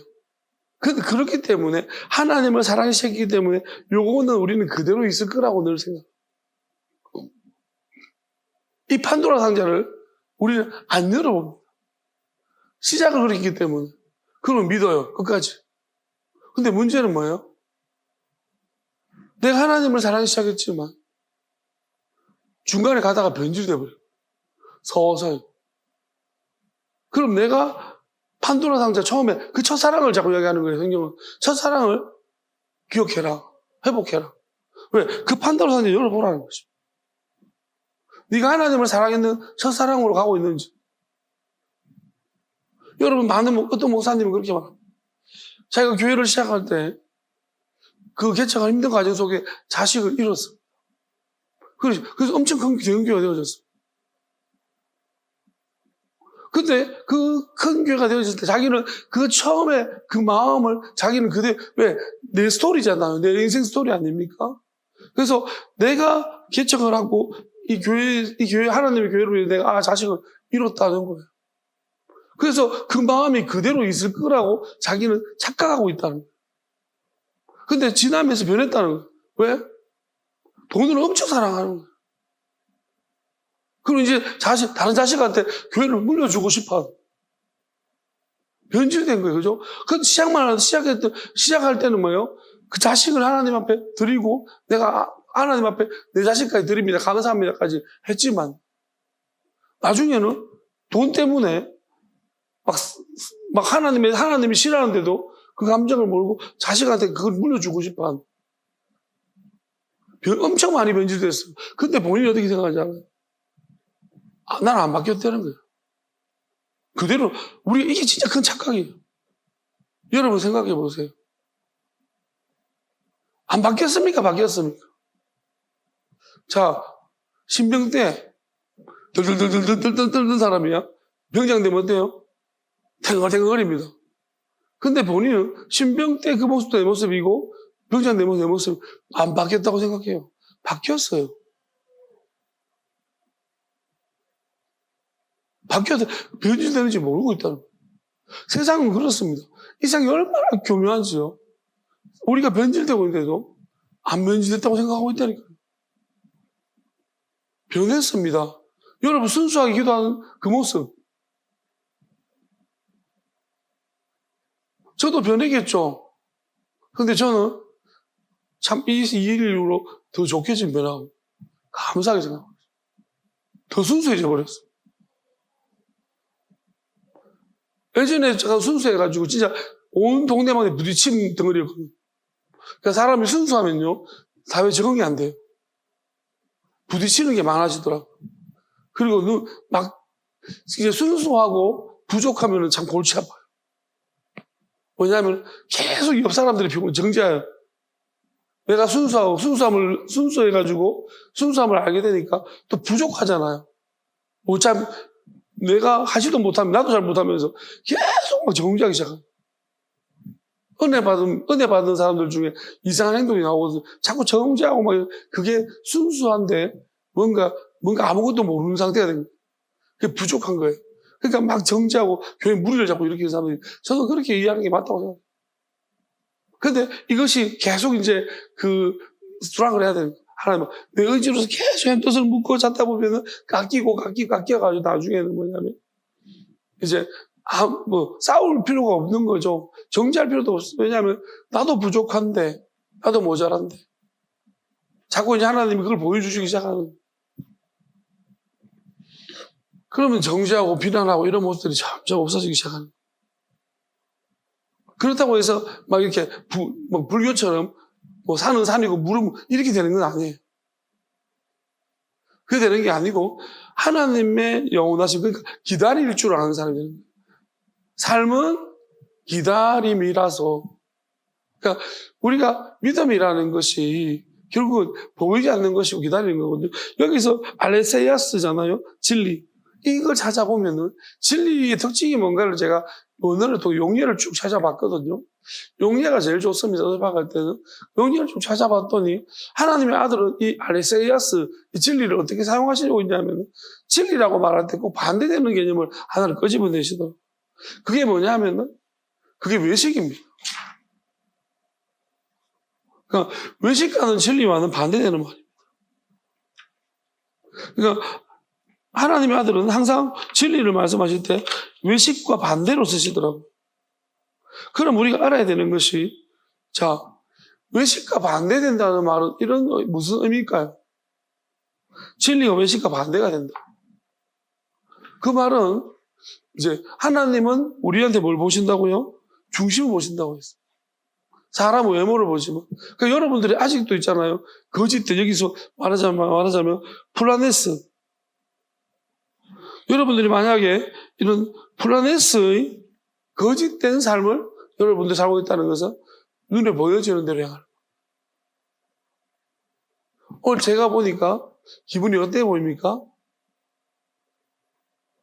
그렇기 때문에 하나님을 사랑해 시작했기 때문에 요거는 우리는 그대로 있을 거라고 늘 생각해요. 이 판도라 상자를 우리는 안 열어봅니다. 시작을 그렇게 했기 때문에. 그걸 믿어요. 끝까지. 근데 문제는 뭐예요? 내가 하나님을 사랑해 시작했지만 중간에 가다가 변질돼 버려요. 서서히. 그럼 내가 판도라 상자 처음에 그 첫사랑을 자꾸 이야기하는 거예요. 성경은. 첫사랑을 기억해라. 회복해라. 왜? 그 판도라 상자 열어보라는 것입니다. 네가 하나님을 사랑했는 첫사랑으로 가고 있는지. 여러분, 어떤 목사님은 그렇게 말합니다. 자기가 교회를 시작할 때 그 개척하는 힘든 과정 속에 자식을 잃었어. 그래서 엄청 큰 대형교회가 되어졌어. 근데 그 큰 교회가 되어졌을 때 자기는 그 처음에 그 마음을 자기는 왜? 내 스토리잖아요. 내 인생 스토리 아닙니까? 그래서 내가 개척을 하고 이 교회, 하나님의 교회로 인해 내가 자식을 잃었다는 거예요. 그래서 그 마음이 그대로 있을 거라고 자기는 착각하고 있다는 거예요. 근데 지나면서 변했다는 거예요. 왜? 돈을 엄청 사랑하는 거예요. 그럼 이제 다른 자식한테 교회를 물려주고 싶어. 변질된 거예요. 그죠? 시작할 때는 뭐예요? 그 자식을 하나님 앞에 드리고 내가 하나님 앞에 내 자식까지 드립니다. 감사합니다까지 했지만 나중에는 돈 때문에 막 하나님이 싫어하는데도 그 감정을 모르고 자식한테 그걸 물려주고 싶어. 엄청 많이 변질됐어요. 근데 본인이 어떻게 생각하지 않아요? 난 안 바뀌었다는 거예요. 그대로, 이게 진짜 큰 착각이에요. 여러분 생각해 보세요. 안 바뀌었습니까? 바뀌었습니까? 자, 신병 때, 덜덜덜덜덜덜 떨던 사람이야. 병장 되면 어때요? 탱글탱글거립니다. 근데 본인은 신병 때 그 모습도 내 모습이고 병장 내 모습 안 바뀌었다고 생각해요. 바뀌었어요. 바뀌어서 변질되는지 모르고 있다는 거예요. 세상은 그렇습니다. 이 세상이 얼마나 교묘한지요. 우리가 변질되고 있는데도 안 변질됐다고 생각하고 있다니까요. 변했습니다. 여러분 순수하게 기도하는 그 모습. 저도 변했겠죠. 근데 저는 참 이 일 이후로 더 좋게 지금 변하고 감사하게 생각하고 더 순수해져 버렸어요. 예전에 제가 순수해가지고 진짜 온 동네방에 부딪힌 덩어리였거든요. 그러니까 사람이 순수하면요 사회 적응이 안 돼요. 부딪히는 게 많아지더라고요. 그리고 막 이제 순수하고 부족하면 참 골치 아파요. 왜냐하면 계속 옆 사람들이 피곤 정지해요. 내가 순수해가지고 순수함을 알게 되니까 또 부족하잖아요. 참 내가 하지도 못하면 나도 잘 못하면서 계속 막 정지하기 시작해요. 은혜 받은 사람들 중에 이상한 행동이 나오거든요. 자꾸 정지하고 막 그게 순수한데 뭔가 아무것도 모르는 상태가 된 거예요. 그게 부족한 거예요. 그러니까 막 정지하고 교회 무리를 잡고 이렇게 하는 사람들이 저는 그렇게 이해하는 게 맞다고 생각해요. 근데 이것이 계속 이제 수락을 해야 되는 거예요. 하나님은 내 의지로서 계속 햄뜻을 묶고 잡다 보면은 깎여가지고 나중에는 뭐냐면 이제 싸울 필요가 없는 거죠. 정지할 필요도 없어요. 왜냐하면 나도 부족한데 나도 모자란데 자꾸 이제 하나님이 그걸 보여주시기 시작하는 거예요. 그러면 정지하고 비난하고 이런 모습들이 점점 없어지기 시작하는 거예요. 그렇다고 해서 막 이렇게 불교처럼 산은 산이고 물은 이렇게 되는 건 아니에요. 그게 되는 게 아니고 하나님의 영원하신 그러니까 기다릴 줄 아는 사람이 되는 거예요. 삶은 기다림이라서 그러니까 우리가 믿음이라는 것이 결국은 보이지 않는 것이고 기다리는 거거든요. 여기서 알레세이아스잖아요. 진리. 이걸 찾아보면은 진리의 특징이 뭔가를 제가 원어를 또 용례를 쭉 찾아봤거든요. 용례가 제일 좋습니다. 어디박할 때는 용례를 쭉 찾아봤더니 하나님의 아들은 이 알레세이아스 이 진리를 어떻게 사용하시려고 있냐면 진리라고 말할 때 꼭 반대되는 개념을 하나를 끄집어내시더라고요. 그게 뭐냐면은 그게 외식입니다. 그러니까 외식과는 진리와는 반대되는 말입니다. 그러니까 하나님의 아들은 항상 진리를 말씀하실 때 외식과 반대로 쓰시더라고요. 그럼 우리가 알아야 되는 것이 외식과 반대된다는 말은 무슨 의미일까요? 진리가 외식과 반대가 된다. 그 말은 이제 하나님은 우리한테 뭘 보신다고요? 중심을 보신다고 했어요. 사람 외모를 보지만. 그러니까 여러분들이 아직도 있잖아요. 거짓들 여기서 말하자면 플라네스. 여러분들이 만약에 이런 플라네스의 거짓된 삶을 여러분들이 살고 있다는 것은 눈에 보여지는 대로 행하는 거예요. 오늘 제가 보니까 기분이 어때 보입니까?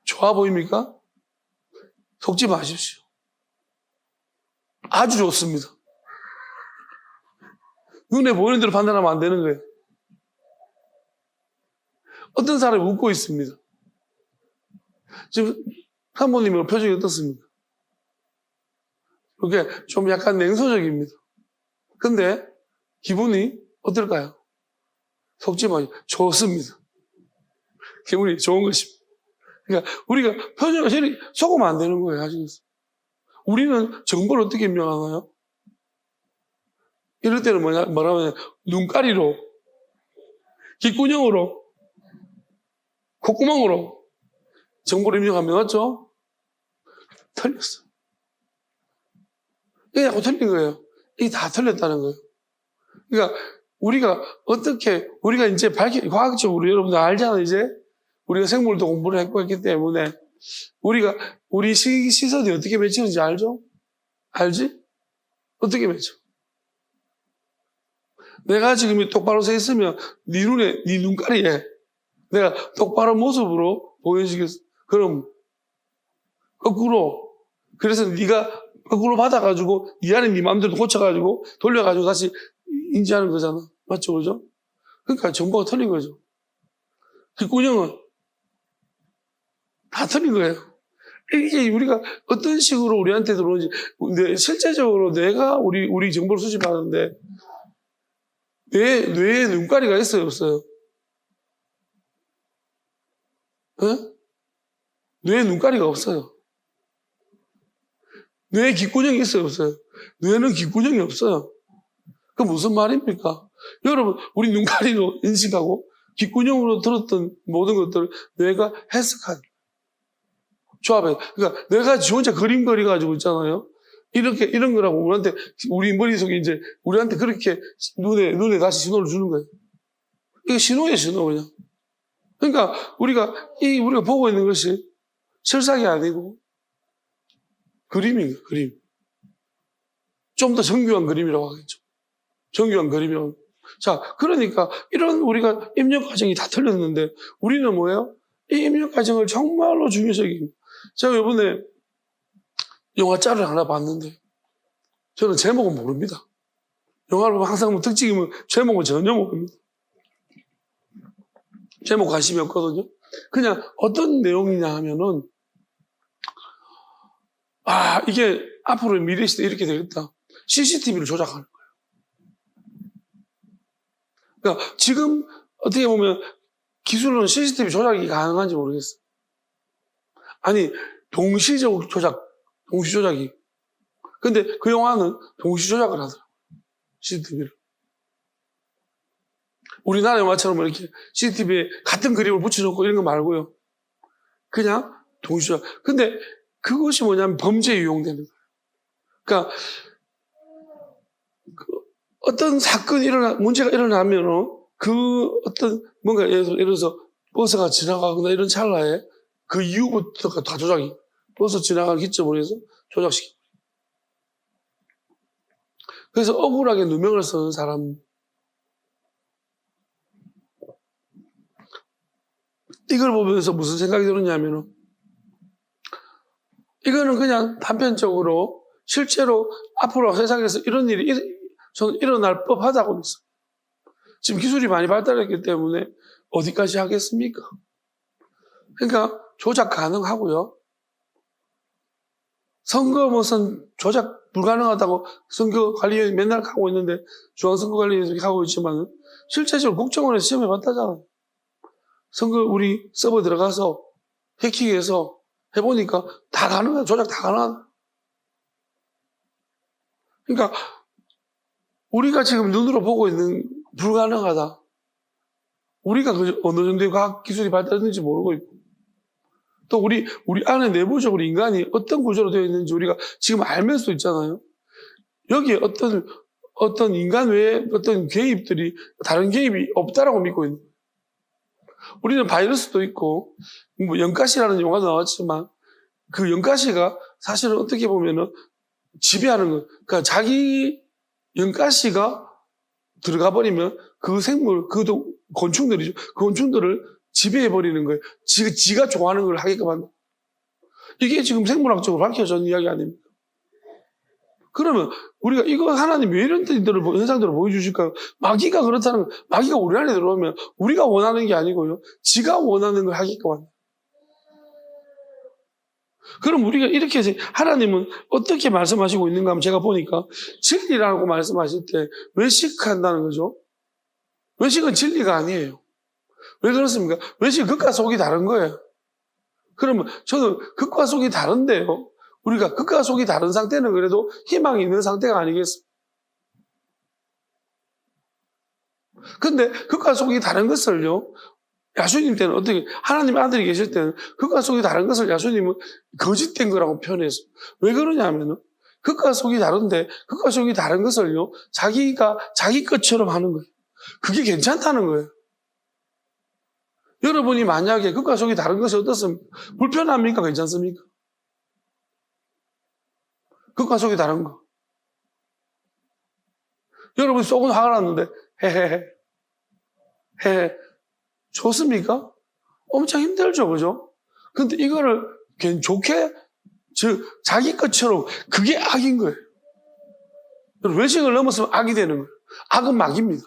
좋아 보입니까? 속지 마십시오. 아주 좋습니다. 눈에 보이는 대로 판단하면 안 되는 거예요. 어떤 사람이 웃고 있습니다. 지금 사모님의 표정이 어떻습니까? 이게 좀 약간 냉소적입니다. 근데 기분이 어떨까요? 속지 마십시오. 좋습니다. 기분이 좋은 것입니다. 그러니까 우리가 표정을 제일 속으면 안 되는 거예요. 아시겠어요? 우리는 정보를 어떻게 입력하나요? 이럴 때는 뭐라면 눈가리로, 귓구녕으로, 콧구멍으로 정보를 입력하면 맞죠? 틀렸어요. 이게 자꾸 틀린 거예요. 이게 다 틀렸다는 거예요. 그러니까 우리가 이제 과학적으로 여러분들 알잖아요. 이제 우리가 생물도 공부를 했기 때문에 우리 시선이 어떻게 맺히는지 알죠? 알지? 어떻게 맺혀? 내가 지금 똑바로 서 있으면 네 눈가리에 내가 똑바른 모습으로 보여지겠어. 그럼 거꾸로 그래서 네가 거꾸로 받아가지고 네 안에 네 마음대로 고쳐가지고 돌려가지고 다시 인지하는 거잖아. 맞죠? 그죠? 그러니까 정보가 틀린 거죠. 귓구녕은 다 틀린 거예요. 이게 우리가 어떤 식으로 우리한테 들어오는지, 실제적으로 내가 우리 정보를 수집하는데, 뇌에 눈가리가 있어요, 없어요? 네? 뇌에 눈가리가 없어요. 뇌에 귓구녕이 있어요, 없어요? 뇌는 귓구녕이 없어요. 그 무슨 말입니까? 여러분, 우리 눈가리로 인식하고 귓구녕으로 들었던 모든 것들을 뇌가 해석한 조합해. 그러니까 내가 지 혼자 그림 그려가지고 있잖아요. 이런 거라고 우리 머릿속에 이제 우리한테 그렇게 눈에 다시 신호를 주는 거예요. 이게 신호예요, 신호 그냥. 그러니까 우리가 보고 있는 것이 실상이 아니고 그림인 거예요, 그림. 좀 더 정교한 그림이라고 하겠죠. 정교한 그림이라고. 자, 그러니까 이런 우리가 입력 과정이 다 틀렸는데 우리는 뭐예요? 이 입력 과정을 정말로 중요시 여깁니다. 제가 이번에 영화 짤을 하나 봤는데 저는 제목은 모릅니다. 영화를 보면 항상 뭐 특징이면 제목은 전혀 모릅니다. 제목 관심이 없거든요. 그냥 어떤 내용이냐 하면은 이게 앞으로 미래 시대 이렇게 되겠다. CCTV를 조작하는 거예요. 그러니까 지금 어떻게 보면 기술은 CCTV 조작이 가능한지 모르겠어요. 아니, 동시 조작이. 근데 그 영화는 동시 조작을 하더라고요. CCTV를. 우리나라 영화처럼 이렇게 CCTV에 같은 그림을 붙여놓고 이런 거 말고요. 그냥 동시 조작. 근데 그것이 뭐냐면 범죄에 이용되는 거예요. 그러니까 어떤 사건이 문제가 일어나면은 뭔가 예를 들어서 버스가 지나가거나 이런 찰나에 그 이후부터가 다 조작이. 버스 지나가는 기점으로 해서 조작시키고. 그래서 억울하게 누명을 쓰는 사람. 이걸 보면서 무슨 생각이 들었냐면은, 이거는 그냥 단편적으로 실제로 앞으로 세상에서 이런 일이 저는 일어날 법하다고 믿어요. 지금 기술이 많이 발달했기 때문에 어디까지 하겠습니까? 그러니까 조작 가능하고요. 선거 무슨 조작 불가능하다고 선거관리위원회 맨날 하고 있는데 중앙선거관리위원회 하고 있지만 실제적으로 국정원에서 시험해 봤다잖아요. 선거 우리 서버 들어가서 해킹해서 해보니까 다 가능해요. 조작 다 가능하다. 그러니까 우리가 지금 눈으로 보고 있는 불가능하다. 우리가 어느 정도의 과학 기술이 발달했는지 모르고 있고 또 우리 안에 내부적으로 인간이 어떤 구조로 되어 있는지 우리가 지금 알면서도 있잖아요. 여기에 어떤 인간 외에 어떤 개입들이 다른 개입이 없다라고 믿고 있는 거예요. 우리는 바이러스도 있고 뭐 영가시라는 영화도 나왔지만 그 영가시가 사실은 어떻게 보면은 지배하는 거. 그러니까 자기 영가시가 들어가 버리면 그 생물, 그것도 곤충들이죠. 그 곤충들을 지배해버리는 거예요. 지가 좋아하는 걸 하게끔 한다. 이게 지금 생물학적으로 밝혀진 이야기 아닙니까? 그러면 우리가 이거 하나님 왜 이런 현상들을 보여주실까요? 마귀가 그렇다는 거, 마귀가 우리 안에 들어오면 우리가 원하는 게 아니고요. 지가 원하는 걸 하게끔 한다. 그럼 우리가 이렇게 해서 하나님은 어떻게 말씀하시고 있는가 하면 제가 보니까 진리라고 말씀하실 때 외식한다는 거죠. 외식은 진리가 아니에요. 왜 그렇습니까? 외식은 극과 속이 다른 거예요. 그러면 저는 극과 속이 다른데요. 우리가 극과 속이 다른 상태는 그래도 희망이 있는 상태가 아니겠습니까? 근데 극과 속이 다른 것을요. 야수님 때는 어떻게 하나님의 아들이 계실 때는 극과 속이 다른 것을 야수님은 거짓된 거라고 표현했어요. 왜 그러냐면은 극과 속이 다른데 극과 속이 다른 것을요. 자기가 자기 것처럼 하는 거예요. 그게 괜찮다는 거예요. 여러분이 만약에 극과 속이 다른 것이 어떻습니까? 불편합니까? 괜찮습니까? 극과 속이 다른 거. 여러분 속은 화가 났는데 헤헤헤 좋습니까? 엄청 힘들죠, 그죠? 근데 이거를 좋게 즉 자기 것처럼 그게 악인 거예요. 외식을 넘어서면 악이 되는 거예요. 악은 막입니다.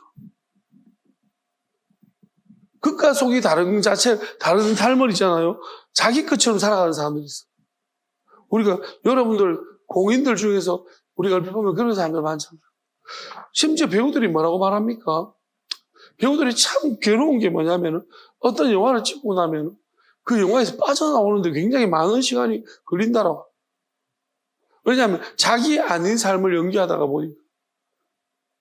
극과 속이 다른 자체, 다른 삶을 있잖아요. 자기 것처럼 살아가는 사람들이 있어요. 우리가, 여러분들, 공인들 중에서 우리가 얼핏 보면 그런 사람들 많잖아요. 심지어 배우들이 뭐라고 말합니까? 배우들이 참 괴로운 게 뭐냐면은, 어떤 영화를 찍고 나면 그 영화에서 빠져나오는데 굉장히 많은 시간이 걸린다라고. 왜냐하면 자기 아닌 삶을 연기하다가 보니까,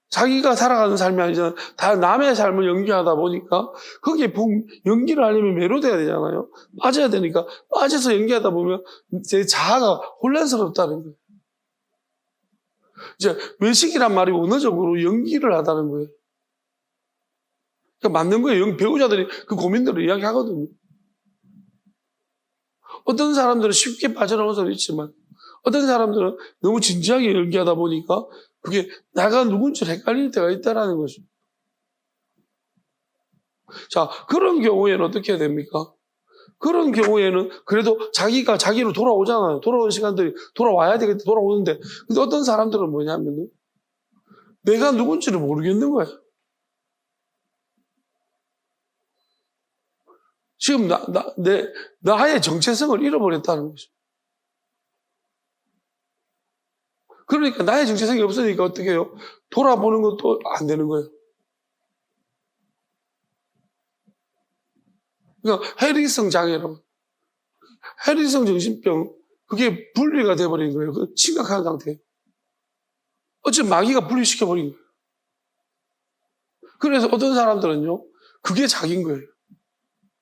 자기가 살아가는 삶이 아니잖아. 다 남의 삶을 연기하다 보니까 거기에 연기를 하려면 매료돼야 되잖아요. 빠져야 되니까 빠져서 연기하다 보면 제 자아가 혼란스럽다는 거예요. 이제 외식이란 말이 원어적으로 연기를 하다는 거예요. 그러니까 맞는 거예요. 배우자들이 그 고민들을 이야기하거든요. 어떤 사람들은 쉽게 빠져나올 수도 있지만 어떤 사람들은 너무 진지하게 연기하다 보니까 그게 내가 누군지 헷갈릴 때가 있다는 거죠. 자, 그런 경우에는 어떻게 해야 됩니까? 그런 경우에는 그래도 자기가 자기로 돌아오잖아요. 돌아오는 시간들이 돌아와야 되겠다, 돌아오는데. 근데 어떤 사람들은 뭐냐면은 내가 누군지를 모르겠는 거예요. 지금 나의 정체성을 잃어버렸다는 거죠. 그러니까 나의 정체성이 없으니까 어떻게 해요? 돌아보는 것도 안 되는 거예요. 그러니까 해리성 장애라고. 해리성 정신병, 그게 분리가 돼버린 거예요. 그 심각한 상태예요. 어쨌든 마귀가 분리시켜버린 거예요. 그래서 어떤 사람들은요, 그게 자기인 거예요.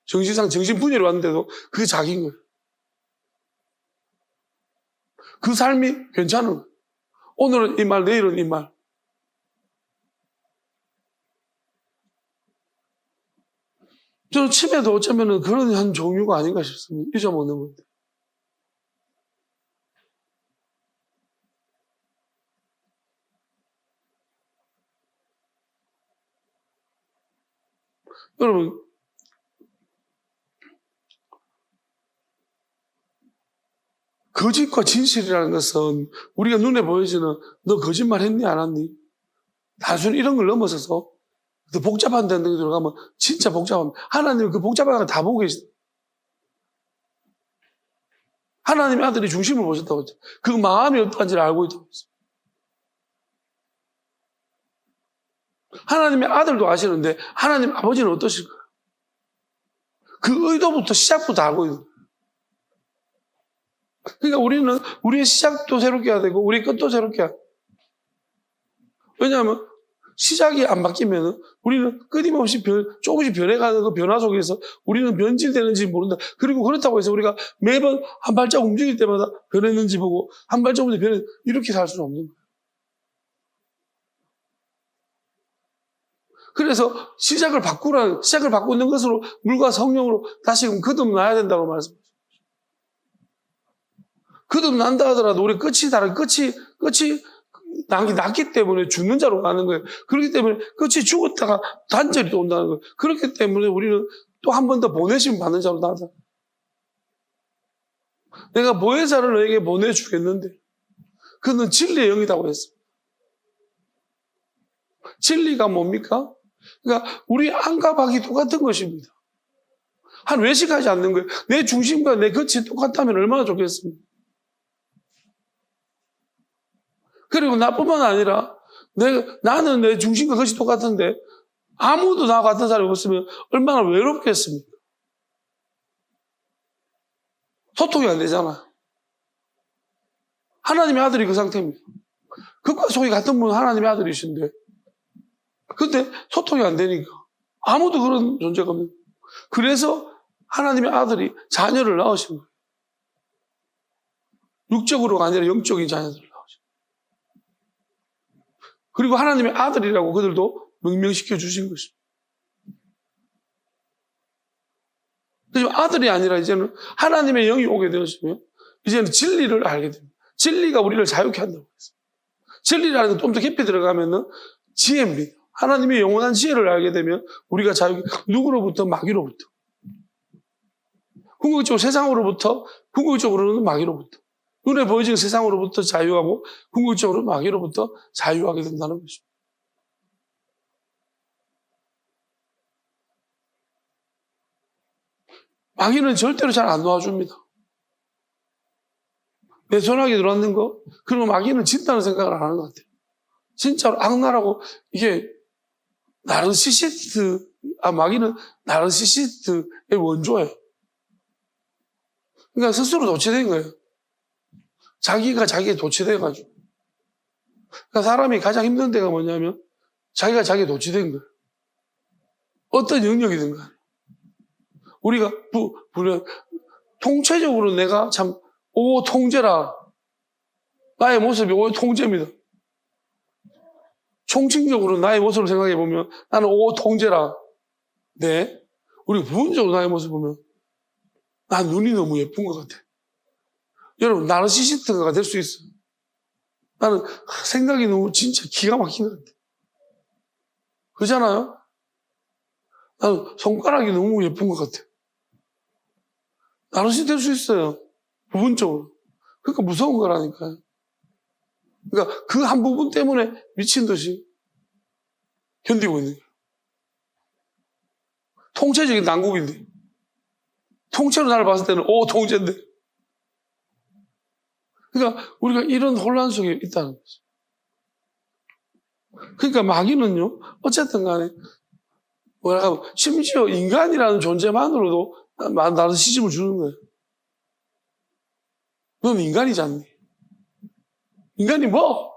정신상 정신분열이 왔는데도 그게 자기인 거예요. 그 삶이 괜찮은 거예요. 오늘은 이 말, 내일은 이 말. 저는 치매도 어쩌면 그런 한 종류가 아닌가 싶습니다. 잊어먹는 건데. 여러분, 거짓과 진실이라는 것은 우리가 눈에 보여지는 너 거짓말 했니 안 했니? 단순히 이런 걸 넘어서서 더 복잡한 데 들어가면 진짜 복잡합니다. 하나님은 그 복잡한 걸 다 보고 계시다. 하나님의 아들이 중심을 보셨다고 했죠. 그 마음이 어떠한지를 알고 있다고 했어요. 하나님의 아들도 아시는데 하나님 아버지는 어떠실까요? 그 의도부터 시작부터 알고 있는 거예요. 그러니까 우리는 우리의 시작도 새롭게 해야 되고 우리의 끝도 새롭게 해야 돼요. 왜냐하면 시작이 안 바뀌면 우리는 끊임없이 조금씩 변해가는 그 변화 속에서 우리는 변질되는지 모른다. 그리고 그렇다고 해서 우리가 매번 한 발짝 움직일 때마다 변했는지 보고 한 발짝 움직일 때 이렇게 살 수는 없는 거예요. 그래서 시작을 바꾸는 것으로 물과 성령으로 다시금 거듭나야 된다고 말씀하셨어요. 거듭난다 하더라도 우리 끝이 났기 때문에 죽는 자로 가는 거예요. 그렇기 때문에 끝이 죽었다가 단절이 또 온다는 거예요. 그렇기 때문에 우리는 또 한 번 더 보내심 받는 자로 나다. 내가 보혜사를 너에게 보내주겠는데 그는 진리의 영이라고 했어요. 진리가 뭡니까? 그러니까 우리 안과 밖이 똑같은 것입니다. 한 외식하지 않는 거예요. 내 중심과 내 끝이 똑같다면 얼마나 좋겠습니까? 그리고 나뿐만 아니라 나는 내 중심과 끝이 똑같은데 아무도 나와 같은 사람이 없으면 얼마나 외롭겠습니까? 소통이 안 되잖아. 하나님의 아들이 그 상태입니다. 극과 속이 같은 분은 하나님의 아들이신데 근데 소통이 안 되니까 아무도 그런 존재가 없는 거예요. 그래서 하나님의 아들이 자녀를 낳으신 거예요. 육적으로가 아니라 영적인 자녀들을 낳으신 거예요. 그리고 하나님의 아들이라고 그들도 명명시켜 주신 것입니다. 그래서 아들이 아니라 이제는 하나님의 영이 오게 되었으면 이제는 진리를 알게 됩니다. 진리가 우리를 자유케 한다고 했어요. 진리라는 건 좀 더 깊이 들어가면은 지혜입니다. 하나님의 영원한 지혜를 알게 되면 우리가 자유케, 누구로부터? 마귀로부터. 궁극적으로 세상으로부터, 궁극적으로는 마귀로부터. 눈에 보여지는 세상으로부터 자유하고 궁극적으로 마귀로부터 자유하게 된다는 것입니다. 마귀는 절대로 잘 안 도와줍니다. 내 전화기에 들어왔는 거, 그러면 마귀는 진다는 생각을 안 하는 것 같아요. 진짜로 악랄하고, 이게, 마귀는 나르시시스트의 원조예요. 그러니까 스스로 도취된 거예요. 자기가 자기에 도취돼가지고. 그러니까 사람이 가장 힘든 데가 뭐냐면, 자기가 자기에 도취된 거예요. 어떤 영역이든 간에. 우리가, 통체적으로 내가 참, 통제라. 나의 모습이 통제입니다. 총칭적으로 나의 모습을 생각해보면 나는 통제라. 네. 우리 부분적으로 나의 모습을 보면 난 눈이 너무 예쁜 것 같아. 여러분, 나르시시스트가 될 수 있어요. 나는 생각이 너무 진짜 기가 막힌 것 같아. 그렇잖아요? 나는 손가락이 너무 예쁜 것 같아. 나르시시스트 될 수 있어요. 부분적으로. 그러니까 무서운 거라니까요. 그러니까 그 한 부분 때문에 미친 듯이 견디고 있는 거예요. 통체적인 난국인데. 통째로 나를 봤을 때는 통제인데. 그러니까 우리가 이런 혼란 속에 있다는 거죠. 그러니까 마귀는요, 어쨌든 간에, 심지어 인간이라는 존재만으로도 나르시즘을 주는 거예요. 넌 인간이지 않니? 인간이 뭐?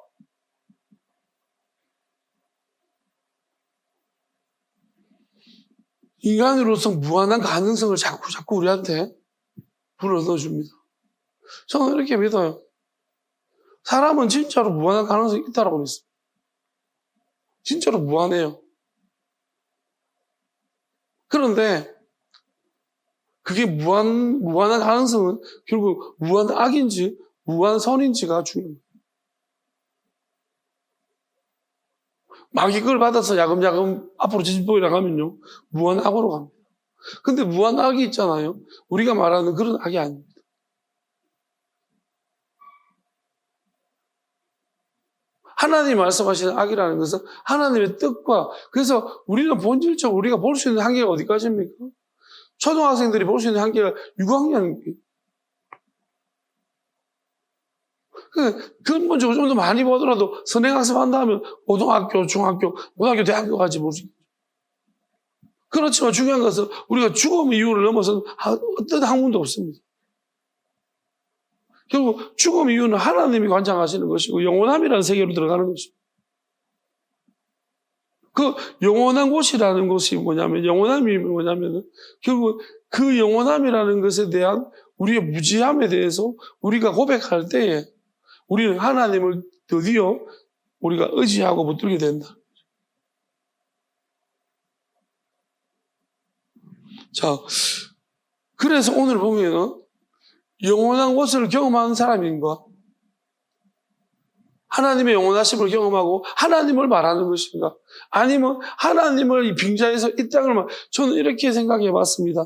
인간으로서 무한한 가능성을 자꾸 우리한테 불어넣어줍니다. 저는 이렇게 믿어요. 사람은 진짜로 무한한 가능성이 있다고 믿습니다. 진짜로 무한해요. 그런데 그게 무한한 가능성은 결국 무한 악인지 무한 선인지가 중요합니다. 마귀 그걸 받아서 야금야금 앞으로 지지보이 나가면요, 무한 악으로 갑니다. 근데 무한 악이 있잖아요. 우리가 말하는 그런 악이 아닙니다. 하나님이 말씀하시는 악이라는 것은 하나님의 뜻과, 그래서 우리는 본질적으로 우리가 볼 수 있는 한계가 어디까지입니까? 초등학생들이 볼 수 있는 한계가 6학년입니다. 근본적으로 좀 더 많이 보더라도 선행학습 한다 하면 고등학교, 중학교, 고등학교, 대학교까지 볼 수 있죠. 그렇지만 중요한 것은 우리가 죽음 이유를 넘어서는 어떤 학문도 없습니다. 결국 죽음 이유는 하나님이 관장하시는 것이고 영원함이라는 세계로 들어가는 것입니다. 그 영원한 곳이라는 것이 뭐냐면, 영원함이 뭐냐면 결국 그 영원함이라는 것에 대한 우리의 무지함에 대해서 우리가 고백할 때에 우리는 하나님을 드디어 우리가 의지하고 붙들게 된다. 자, 그래서 오늘 보면은 영원한 것을 경험하는 사람인가? 하나님의 영원하심을 경험하고 하나님을 말하는 것인가? 아니면 하나님을 이 빙자해서 이 땅을 저는 이렇게 생각해 봤습니다.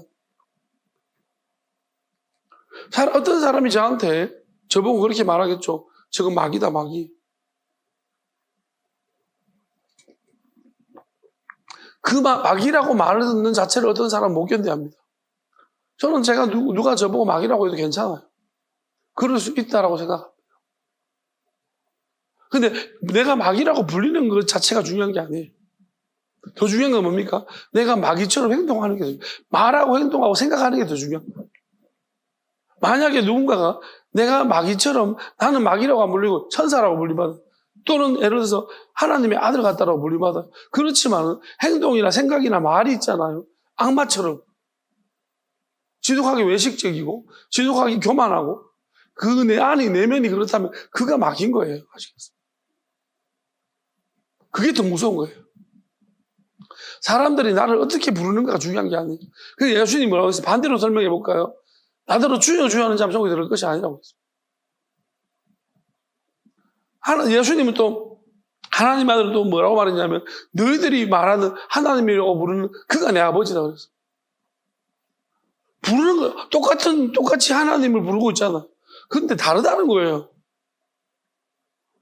어떤 사람이 저보고 그렇게 말하겠죠. 저건 마귀다, 마귀. 그 마귀라고 말을 듣는 자체를 어떤 사람은 못 견뎌합니다. 저는 제가 누가 저보고 마귀라고 해도 괜찮아요. 그럴 수 있다라고 생각합니다. 근데 내가 마귀라고 불리는 것 자체가 중요한 게 아니에요. 더 중요한 건 뭡니까? 내가 마귀처럼 행동하는 게 더 중요해요. 말하고 행동하고 생각하는 게 더 중요합니다. 만약에 누군가가 내가 마귀처럼 나는 마귀라고 안 불리고 천사라고 불리받아, 또는 예를 들어서 하나님의 아들 같다라고 불리받아, 그렇지만 행동이나 생각이나 말이 있잖아요. 악마처럼 지독하게 외식적이고 지독하게 교만하고 그 내 안이 내면이 그렇다면 그가 마귀인 거예요. 아시겠어요? 그게 더 무서운 거예요. 사람들이 나를 어떻게 부르는가가 중요한 게 아니에요. 그래서 예수님이 뭐라고 했어요? 반대로 설명해 볼까요? 나더러 주여 주여 하는 자면 속에 들을 것이 아니라고 했어요. 예수님은 또 하나님 아들은 또 뭐라고 말했냐면 너희들이 말하는 하나님이라고 부르는 그가 내 아버지다 그랬어요. 부르는 거 똑같이 하나님을 부르고 있잖아. 근데 다르다는 거예요.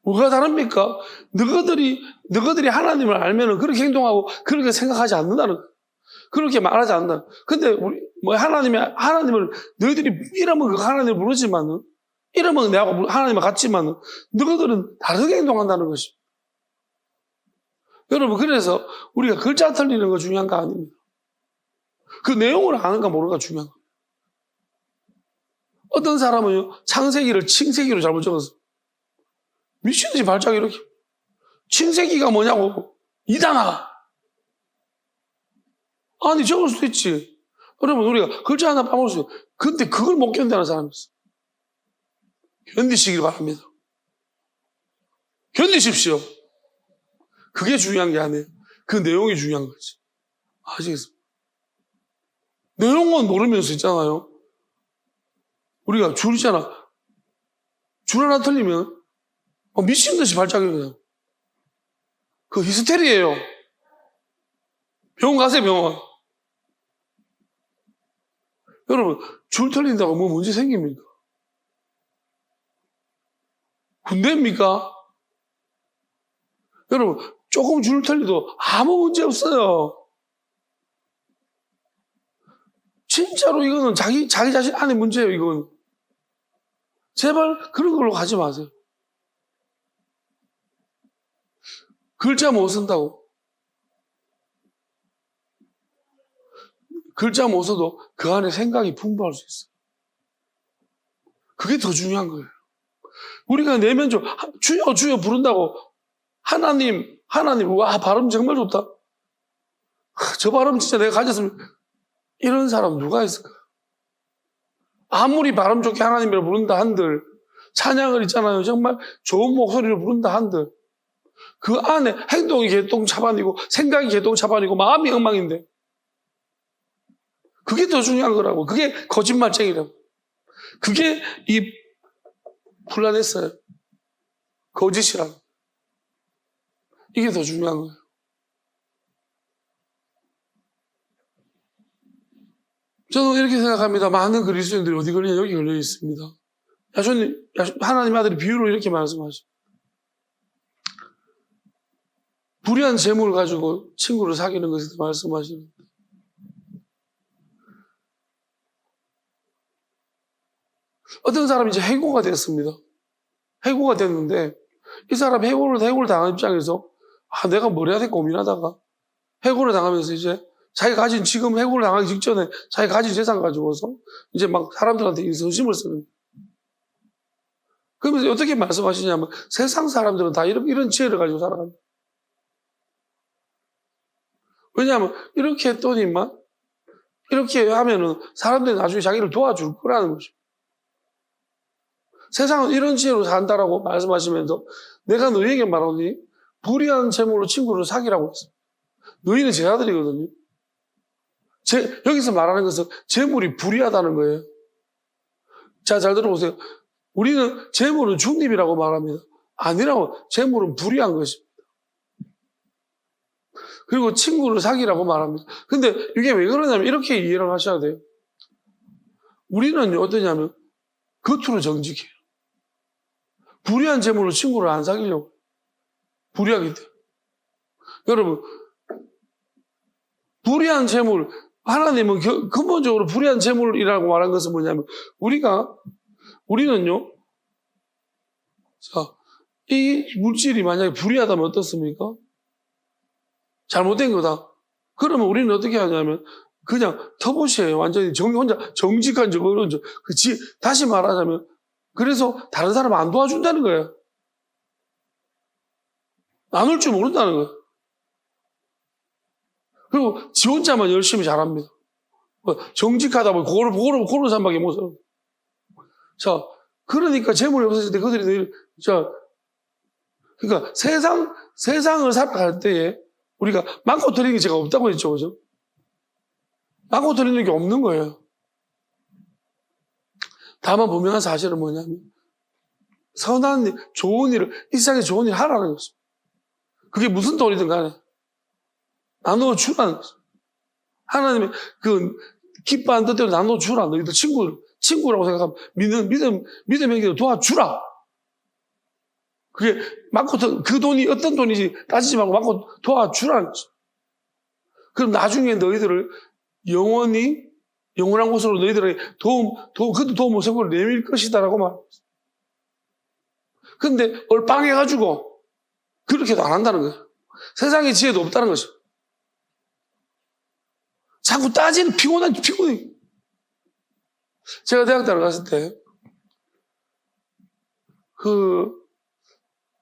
뭐가 다릅니까? 너희들이 하나님을 알면은 그렇게 행동하고 그렇게 생각하지 않는다는 거예요. 그렇게 말하지 않는다. 근데 하나님을 너희들이 이름은 그 하나님을 부르지만은 이름은 내하고 하나님과 같지만은 너희들은 다르게 행동한다는 것입니다. 여러분, 그래서 우리가 글자 틀리는 거 중요한 거 아닙니다. 그 내용을 아는가 모르는가 중요한 거예요. 어떤 사람은요, 창세기를 칭세기로 잘못 적었어. 미친듯이 발작 이렇게. 칭세기가 뭐냐고. 이단아. 아니, 적을 수도 있지. 여러분, 우리가 글자 하나 빠먹을 수 있어요. 근데 그걸 못 견디는 사람이 있어. 견디시길 바랍니다. 견디십시오. 그게 중요한 게 아니에요. 그 내용이 중요한 거지. 아시겠습니까? 내용은 모르면서 있잖아요. 우리가 줄 있잖아. 줄 하나 틀리면 미친 듯이 발작이거든요. 그 히스테리예요. 병원 가세요, 병원. 여러분, 줄 틀린다고 뭐 문제 생깁니까? 군대입니까? 여러분, 조금 줄 틀려도 아무 문제 없어요. 진짜로 이거는 자기 자신 안에 문제예요, 이건. 제발 그런 걸로 가지 마세요. 글자 못 쓴다고. 글자 못 써도 그 안에 생각이 풍부할 수 있어요. 그게 더 중요한 거예요. 우리가 내면적 주여 주여 부른다고 하나님, 와, 발음 정말 좋다. 저 발음 진짜 내가 가졌으면, 이런 사람 누가 있을까? 아무리 발음 좋게 하나님을 부른다 한들, 찬양을 있잖아요. 정말 좋은 목소리로 부른다 한들, 그 안에 행동이 개똥차반이고, 생각이 개똥차반이고, 마음이 엉망인데, 그게 더 중요한 거라고. 그게 거짓말쟁이라고. 그게 이 불안했어요. 거짓이라고. 이게 더 중요한 거예요. 저는 이렇게 생각합니다. 많은 그리스도인들이 어디 걸리냐? 여기 걸려 있습니다. 하나님 아들이 비유로 이렇게 말씀하죠. 불의한 재물을 가지고 친구를 사귀는 것에 대해 말씀하시는. 어떤 사람이 이제 해고가 됐습니다. 해고가 됐는데, 이 사람이 해고를 당한 입장에서, 내가 뭘 해야 될까 고민하다가, 해고를 당하면서 이제, 지금 해고를 당하기 직전에 자기 가진 재산 가지고서, 이제 막 사람들한테 선심을 쓰는. 그러면서 어떻게 말씀하시냐면, 세상 사람들은 다 이런 지혜를 가지고 살아갑니다. 왜냐하면, 이렇게 했더니만, 이렇게 하면은 사람들이 나중에 자기를 도와줄 거라는 거죠. 세상은 이런 지혜로 산다라고 말씀하시면서 내가 너희에게 말하니 불의한 재물로 친구를 사귀라고 했습니다. 너희는 제 아들이거든요. 여기서 말하는 것은 재물이 불의하다는 거예요. 자, 잘 들어보세요. 우리는 재물은 중립이라고 말합니다. 아니라고. 재물은 불의한 것입니다. 그리고 친구를 사귀라고 말합니다. 근데 이게 왜 그러냐면 이렇게 이해를 하셔야 돼요. 우리는 어떠냐면 겉으로 정직해요. 불의한 재물로 친구를 안 사귀려고. 불의하기 때문에. 여러분, 불의한 재물, 하나님은 근본적으로 불의한 재물이라고 말한 것은 뭐냐면, 우리는요, 자, 이 물질이 만약에 불의하다면 어떻습니까? 잘못된 거다. 그러면 우리는 어떻게 하냐면, 그냥 터봇이에요. 완전히 혼자 정직한 저거는 다시 말하자면, 그래서 다른 사람 안 도와준다는 거예요. 나눌 줄 모른다는 거예요. 그리고 지 혼자만 열심히 잘합니다. 정직하다 보니 그거로 산밖에 못 살아요. 자, 그러니까 재물이 없어질 때 그러니까 세상을 살아갈 때에 우리가 많고 드리는 게 제가 없다고 했죠, 그죠? 많고 드리는 게 없는 거예요. 다만 분명한 사실은 뭐냐면 선한 일, 좋은 일을 이 세상에 좋은 일 하라는 것입니다. 그게 무슨 돈이든 간에 나눠 주라는 것입니다. 하나님의 그 기뻐하는 뜻대로 나눠 주라. 너희들 친구라고 생각하면 믿음에게 도와주라. 그게 맞고 그 돈이 어떤 돈인지 따지지 말고 맞고 도와주라는 거죠. 그럼 나중에 너희들을 영원한 곳으로 너희들에게 그것도 도움을 생각을 내밀 것이다라고 말합니다. 근데 얼빵해가지고 그렇게도 안 한다는 거예요. 세상에 지혜도 없다는 거죠. 자꾸 따지는 피곤해. 제가 대학 갔을 때,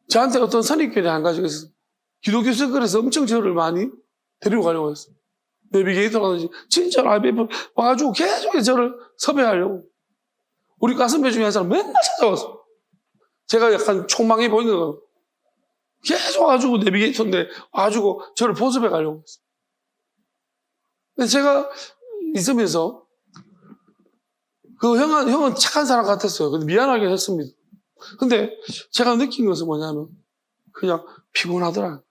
저한테 어떤 선입견이 한 가지가 있어요. 기독교 서클에서 엄청 저를 많이 데리고 가려고 했어요. 내비게이터라든지, 진짜로 IBF 와가지고 계속 저를 섭외하려고. 우리 가슴배 중에 한 사람 맨날 찾아왔어. 제가 약간 촉망해 보이는 거예요. 계속 와가지고 내비게이터인데 와가지고 저를 보습해 가려고 했어요. 근데 제가 있으면서 형은 착한 사람 같았어요. 근데 미안하게 했습니다. 근데 제가 느낀 것은 뭐냐면 그냥 피곤하더라.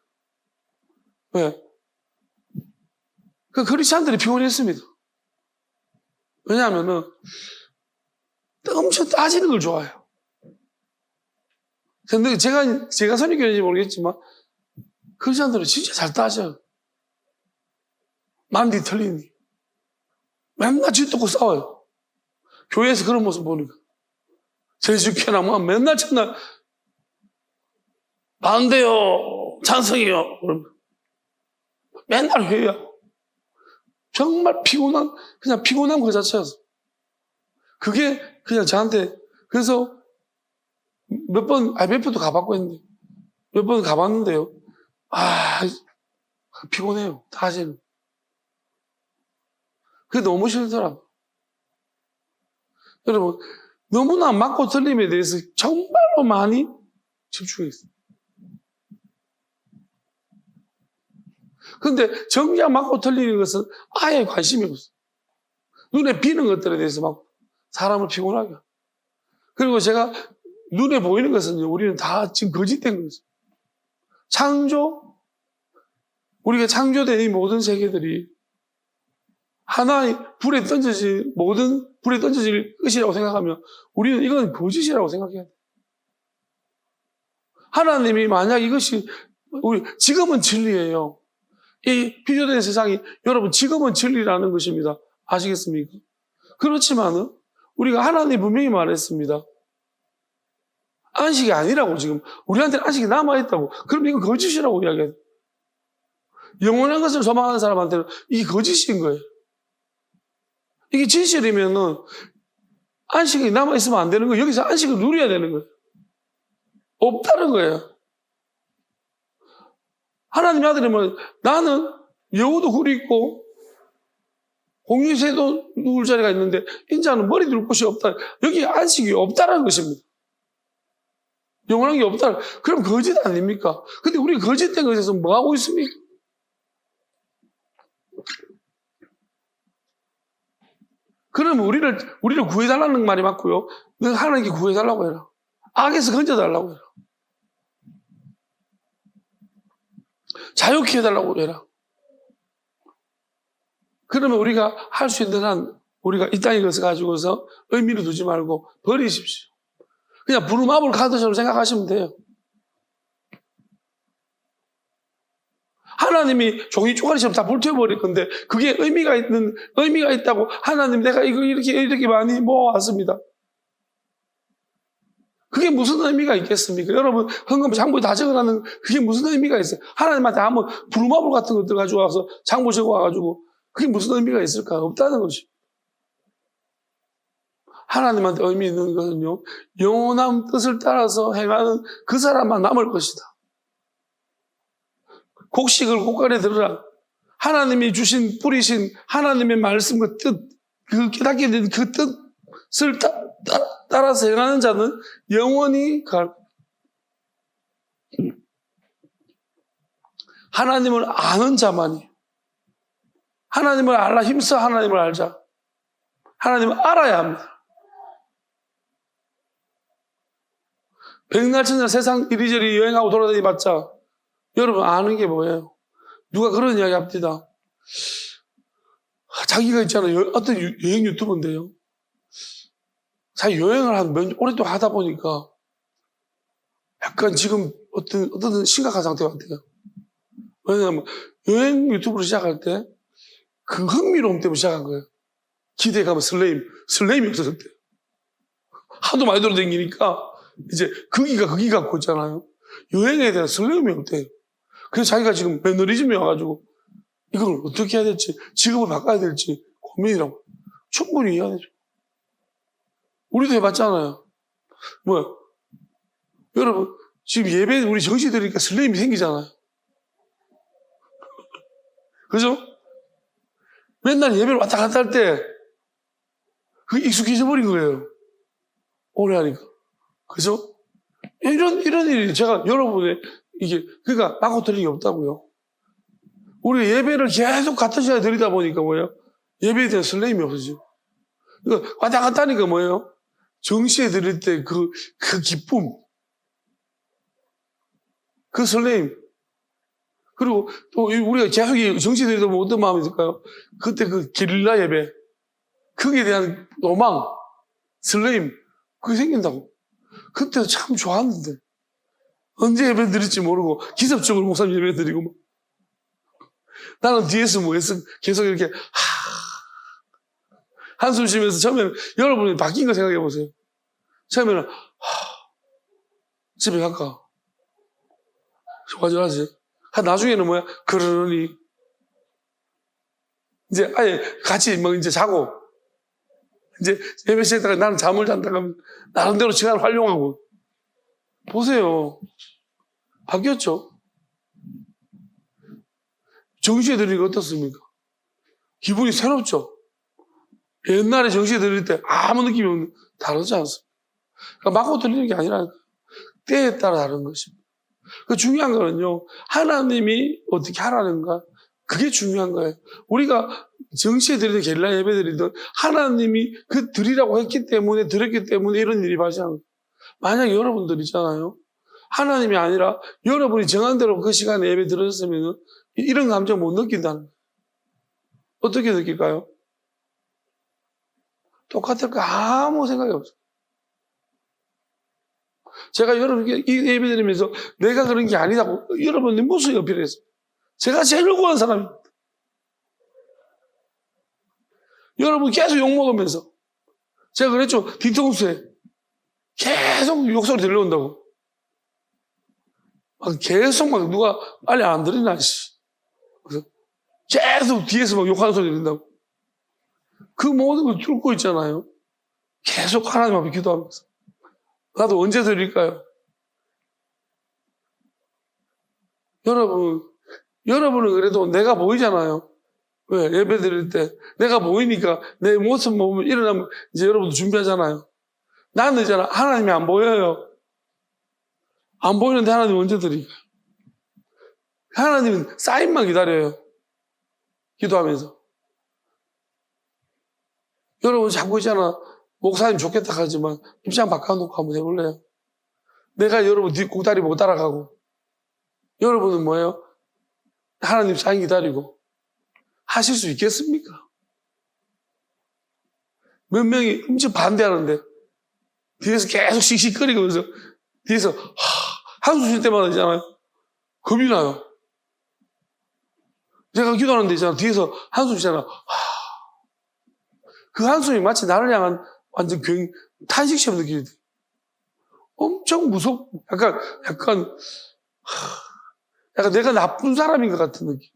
왜? 그 크리스찬들이 피곤했습니다. 왜냐하면은 엄청 따지는 걸 좋아해요. 근데 제가 선입견인지 모르겠지만 크리스찬들은 진짜 잘 따져요. 만디 틀리니. 맨날 쥐뜯고 싸워요. 교회에서 그런 모습 보니까. 제주교회나 뭐 맨날 첫날 반대요, 찬성이요. 그러면 맨날 회의하고. 정말 그냥 피곤한 그 자체였어. 그게 그냥 저한테, 그래서 몇 번 IMF도 가봤고 했는데, 몇 번 가봤는데요. 피곤해요. 사실은. 그게 너무 싫더라고요. 여러분, 너무나 맞고 틀림에 대해서 정말로 많이 집중해 있어요. 근데 정작 맞고 틀리는 것은 아예 관심이 없어요. 눈에 띄는 것들에 대해서 막 사람을 피곤하게 하고. 그리고 제가 눈에 보이는 것은 우리는 다 지금 거짓된 거죠. 우리가 창조된 이 모든 세계들이 하나의 불에 던져질 것이라고 생각하면 우리는 이건 거짓이라고 생각해야 돼요. 하나님이 만약 이것이 지금은 진리예요. 이 비교된 세상이 여러분 지금은 진리라는 것입니다. 아시겠습니까? 그렇지만은 우리가 하나님 분명히 말했습니다. 안식이 아니라고 지금 우리한테는 안식이 남아있다고. 그럼 이건 거짓이라고 이야기해요. 영원한 것을 소망하는 사람한테는 이게 거짓인 거예요. 이게 진실이면은 안식이 남아있으면 안 되는 거예요. 여기서 안식을 누려야 되는 거예요. 없다는 거예요. 하나님의 아들이면 나는 여우도 굴이 있고 공유새도 누울 자리가 있는데 인자는 머리 둘 곳이 없다. 여기 안식이 없다는 것입니다. 영원한 게 없다. 그럼 거짓 아닙니까? 근데 우리 거짓된 것에서 뭐 하고 있습니까? 그러면 우리를 구해달라는 말이 맞고요. 너 하나님께 구해달라고 해라. 악에서 건져달라고 해라. 자유케 해달라고 해라. 그러면 우리가 할 수 있는 한 우리가 이 땅의 것을 가지고서 의미를 두지 말고 버리십시오. 그냥 부루마블 카드처럼 생각하시면 돼요. 하나님이 종이 쪼가리처럼 다 불태워버릴 건데 그게 의미가 있다고 하나님 내가 이거 이렇게 많이 모아왔습니다. 그게 무슨 의미가 있겠습니까? 여러분 헌금 장부 다 적어놨는 그게 무슨 의미가 있어요? 하나님한테 한번 부루마블 같은 것들 가지고 와서 장부 적어와가지고 그게 무슨 의미가 있을까? 없다는 것이. 하나님한테 의미 있는 것은요, 영원한 뜻을 따라서 행하는 그 사람만 남을 것이다. 곡식을 곡간에 들으라. 하나님이 뿌리신 하나님의 말씀 그 뜻, 그 깨닫게 된 그 뜻을 따라서 행하는 자는 영원히 갈. 하나님을 아는 자만이. 하나님을 알라 힘써 하나님을 알자. 하나님을 알아야 합니다. 백날 천날 세상 이리저리 여행하고 돌아다니 봤자 여러분 아는 게 뭐예요? 누가 그런 이야기 합니다. 자기가 있잖아요. 어떤 여행 유튜버인데요. 사실 여행을 오랫동안 하다 보니까 약간 지금 어떤 심각한 상태가 같아요. 왜냐하면 여행 유튜브를 시작할 때 그 흥미로움 때문에 시작한 거예요. 기대감은 설레임이 없어졌대요. 하도 많이 돌아다니니까 이제 거기 갖고 있잖아요. 여행에 대한 설레임이 없대요. 그래서 자기가 지금 매너리즘이 와가지고 이걸 어떻게 해야 될지, 직업을 바꿔야 될지 고민이라고. 충분히 이해하죠. 우리도 해봤잖아요. 여러분, 지금 예배 우리 정시 드리니까 설레임이 생기잖아요. 그죠? 맨날 예배를 왔다 갔다 할 때, 그게 익숙해져 버린 거예요. 오래 하니까. 그죠? 이런 일이 제가 여러분의, 그러니까 막고 들린 게 없다고요. 우리가 예배를 계속 같은 시간에 드리다 보니까 뭐예요? 예배에 대한 설레임이 없어지죠. 그러니까 왔다 갔다 하니까 뭐예요? 정시에 드릴 때 그 기쁨, 그 설레임. 그리고 또 우리가 계속 정시에 드리다 보면 어떤 마음이 들까요? 그때 그 게릴라 예배, 거기에 대한 로망, 설레임, 그게 생긴다고. 그때도 참 좋았는데. 언제 예배 드릴지 모르고, 기습적으로 목사님 예배 드리고, 뭐. 나는 뒤에서 뭐 했어? 계속 이렇게, 한숨 쉬면서 처음에는, 여러분이 바뀐 거 생각해 보세요. 처음에는, 집에 갈까? 좋아져야지. 나중에는 뭐야? 그러니. 이제 아예 같이 뭐 이제 자고, 이제 예배 시작했다가 나는 잠을 잔다 하면 나름대로 시간을 활용하고. 보세요. 바뀌었죠? 정시에 드리니까 어떻습니까? 기분이 새롭죠? 옛날에 정시에 드릴 때 아무 느낌이 없는, 다르지 않습니까? 그러니까 막고 드리는 게 아니라 때에 따라 다른 것입니다. 그 중요한 거는요, 하나님이 어떻게 하라는가? 그게 중요한 거예요. 우리가 정시에 드리든 게릴라 예배 드리든 하나님이 그 드리라고 했기 때문에, 드렸기 때문에 이런 일이 발생한 거예요. 만약에 여러분들 있잖아요. 하나님이 아니라 여러분이 정한 대로 그 시간에 예배 드렸으면 이런 감정 못 느낀다는 거예요. 어떻게 느낄까요? 똑같을까? 아무 생각이 없어요. 제가 여러분께 이 예배 드리면서 내가 그런 게 아니다고 여러분의 무슨 어필을 했어요. 제가 제일 요구한 사람입니다. 여러분 계속 욕먹으면서 제가 그랬죠. 뒤통수에 계속 욕소리 들려온다고. 계속 누가 빨리 안 들으나 씨. 그래서 계속 뒤에서 욕하는 소리 들린다고. 그 모든 걸 뚫고 있잖아요. 계속 하나님 앞에 기도하면서. 나도 언제 드릴까요? 여러분은 그래도 내가 보이잖아요. 왜? 예배 드릴 때. 내가 보이니까 내 모습 보면 일어나면 이제 여러분도 준비하잖아요. 나는 있잖아. 하나님이 안 보여요. 안 보이는데 하나님 언제 드릴까요? 하나님은 사인만 기다려요. 기도하면서. 여러분 자꾸 있잖아. 목사님 좋겠다 하지만 입장 바꿔놓고 한번 해볼래요? 내가 여러분 뒷공다리 못 따라가고 여러분은 뭐예요? 하나님 사인 기다리고 하실 수 있겠습니까? 몇 명이 엄청 반대하는데 뒤에서 계속 씩씩거리면서 뒤에서 한숨 쉴 때마다 있잖아요. 겁이 나요. 제가 기도하는데 있잖아. 뒤에서 한숨 쉬잖아. 그 한숨이 마치 나를 향한 완전 탄식처럼 느끼게 돼. 엄청 무섭고 약간 내가 나쁜 사람인 것 같은 느낌.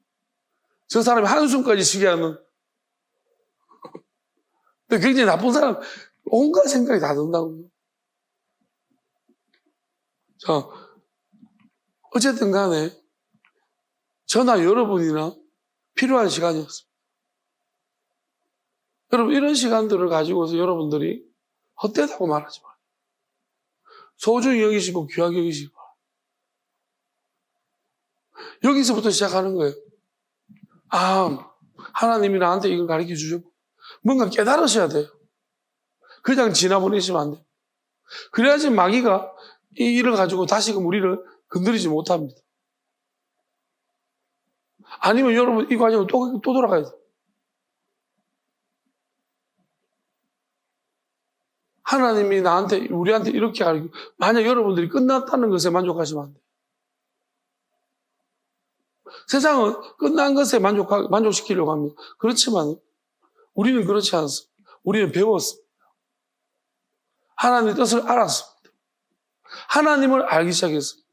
저 사람이 한숨까지 쉬게 하는. 근데 굉장히 나쁜 사람, 온갖 생각이 다 든다고요. 자, 어쨌든 간에 저나 여러분이나 필요한 시간이었습니다. 여러분, 이런 시간들을 가지고서 여러분들이 헛되다고 말하지 마세요. 소중히 여기시고 귀하게 여기시고. 여기서부터 시작하는 거예요. 하나님이 나한테 이걸 가르쳐 주셨고. 뭔가 깨달으셔야 돼요. 그냥 지나보내시면 안 돼요. 그래야지 마귀가 이 일을 가지고 다시금 우리를 건드리지 못합니다. 아니면 여러분 이 과정을 또 돌아가야 돼요. 하나님이 우리한테 이렇게 알고, 만약 여러분들이 끝났다는 것에 만족하시면 안 돼요. 세상은 끝난 것에 만족시키려고 합니다. 그렇지만 우리는 그렇지 않습니다. 우리는 배웠습니다. 하나님의 뜻을 알았습니다. 하나님을 알기 시작했습니다.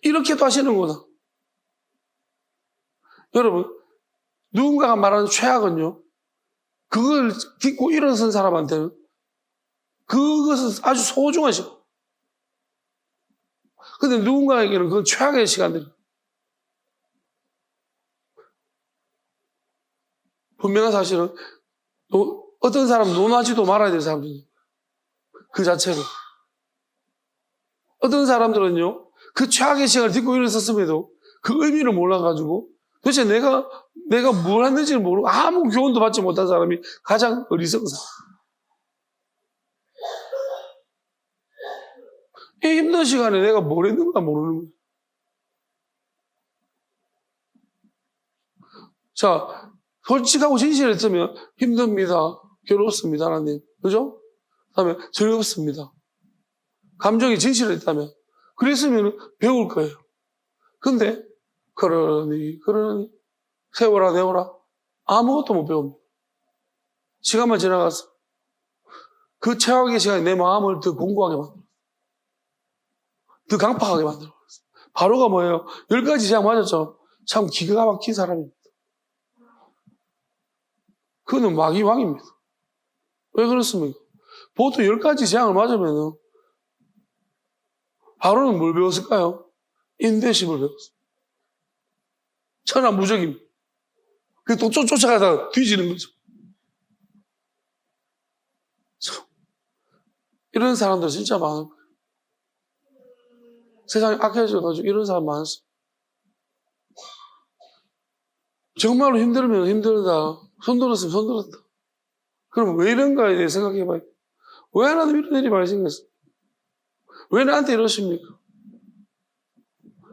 이렇게도 하시는구나. 여러분, 누군가가 말하는 최악은요, 그걸 딛고 일어선 사람한테는 그것은 아주 소중한 시간. 근데 누군가에게는 그건 최악의 시간들이에요. 분명한 사실은 어떤 사람은 논하지도 말아야 될 사람들이에요. 그 자체로. 어떤 사람들은요, 그 최악의 시간을 딛고 일어섰음에도 그 의미를 몰라가지고 도대체 내가 뭘 했는지를 모르고 아무 교훈도 받지 못한 사람이 가장 어리석은 사람. 이 힘든 시간에 내가 뭘 했는가 모르는 거예요. 자, 솔직하고 진실했으면 힘듭니다. 괴롭습니다, 하나님. 그죠? 그 다음에 즐겁습니다. 감정이 진실했다면. 그랬으면 배울 거예요. 근데, 그러니, 세워라, 내워라. 아무것도 못 배웁니다. 시간만 지나가서 그 최악의 시간에 내 마음을 더 공고하게 만들어. 더 강팍하게 만들어. 바로가 뭐예요? 10가지 제약 맞았죠? 참 기가 막힌 사람입니다. 그는 마귀 왕입니다. 왜 그렇습니까? 보통 10가지 재앙을 맞으면 바로는 뭘 배웠을까요? 인내심을 배웠어요. 천하무적입니다. 그게 또 쫓아가다가 뒤지는 거죠. 이런 사람들 진짜 많을 거예요. 세상이 악해져가지고 이런 사람 많았어요. 정말로 힘들면 힘들다. 손들었으면 손들었다. 그럼 왜 이런가에 대해 생각해봐요. 왜 하나님 이런 일이 많이 생겼어? 왜 나한테 이러십니까?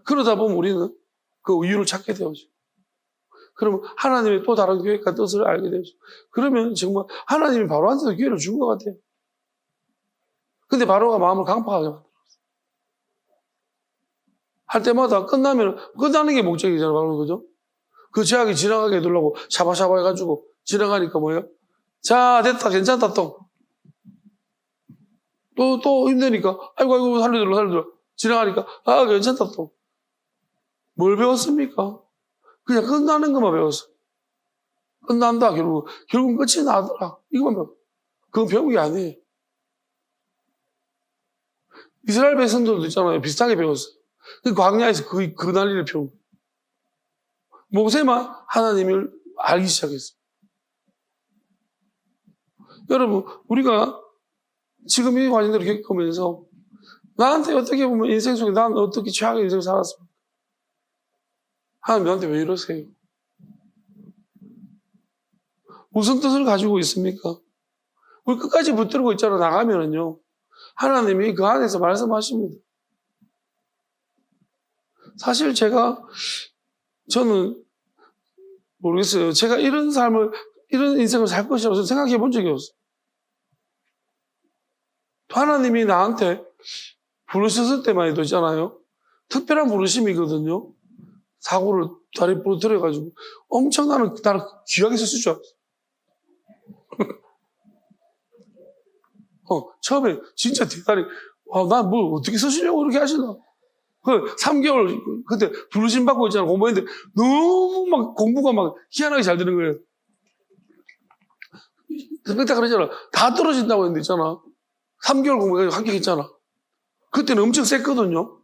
그러다 보면 우리는 그 이유를 찾게 되어죠. 그러면 하나님의 또 다른 계획과 뜻을 알게 되죠. 그러면 정말 하나님이 바로한테도 기회를 준 것 같아요. 근데 바로가 마음을 강팍하게 만들었어요. 할 때마다 끝나는 게 목적이잖아요. 바로 그죠? 그 제약이 지나가게 해두려고 샤바샤바 해가지고 지나가니까 뭐예요? 자, 됐다, 괜찮다, 또 힘드니까, 아이고, 살려들어. 지나가니까, 아, 괜찮다, 또. 뭘 배웠습니까? 그냥 끝나는 것만 배웠어. 끝난다, 결국은 끝이 나더라. 이것만 배웠어. 그건 배운 게 아니에요. 이스라엘 백성들도 있잖아요. 비슷하게 배웠어요. 그 광야에서 그 난리를 배운 거예요. 모세만 하나님을 알기 시작했어요. 여러분, 우리가 지금 이 과정들을 겪으면서 나한테 어떻게 보면 인생 속에 나는 어떻게 최악의 인생을 살았습니까? 하나님 나한테 왜 이러세요? 무슨 뜻을 가지고 있습니까? 우리 끝까지 붙들고 있잖아. 나가면은요. 하나님이 그 안에서 말씀하십니다. 사실 저는 모르겠어요. 제가 이런 인생을 살 것이라고 생각해 본 적이 없어요. 하나님이 나한테 부르셨을 때만 해도 있잖아요. 특별한 부르심이거든요. 사고를 다리 부러뜨려가지고 엄청 나를 귀하게 쓰실 줄 알았어요. 처음에 진짜 대단히 난 뭘 어떻게 쓰시려고 그렇게 하시나. 3개월 그때 부르심 받고 있잖아. 공부했는데 너무 막 공부가 막 희한하게 잘 되는 거예요. 그때 그러잖아. 다 떨어진다고 했는데 있잖아. 3개월 공부해가지고 합격했잖아. 그때는 엄청 셌거든요.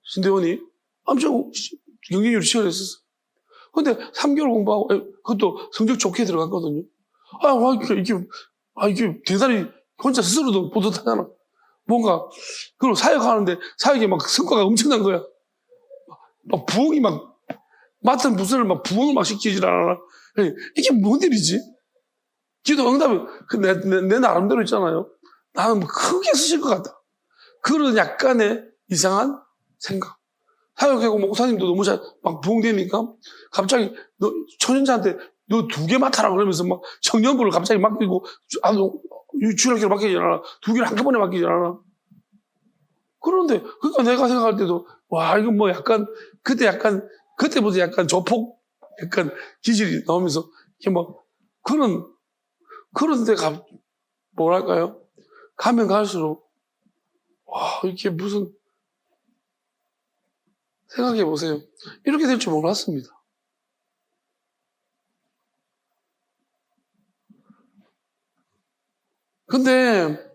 신대원이. 엄청 경쟁률이 치열했었어. 근데 3개월 공부하고 그것도 성적 좋게 들어갔거든요. 이게 대단히 혼자 스스로도 뿌듯하잖아. 뭔가 그리고 사역하는데 사역에 막 성과가 엄청난 거야. 막 부흥이 막 맡은 부서를 막 부흥을 막 시키질 않아. 이게 뭔 일이지? 기도 응답이 내 나름대로 있잖아요. 나는 뭐 크게 쓰실 것 같다. 그런 약간의 이상한 생각. 사역하고 목사님도 너무 막 부흥되니까 갑자기 너 초년자한테 너 2개 맡아라 그러면서 막 청년부를 갑자기 맡기고 주일학교로 바뀌지 않아. 2개를 한꺼번에 바뀌지 않아. 그런데, 그러니까 내가 생각할 때도, 와, 이거 뭐 약간, 그때부터 약간 조폭, 약간 기질이 나오면서, 이게 뭐, 그런 데가, 뭐랄까요? 가면 갈수록, 와, 이게 무슨, 생각해 보세요. 이렇게 될 줄 몰랐습니다. 근데,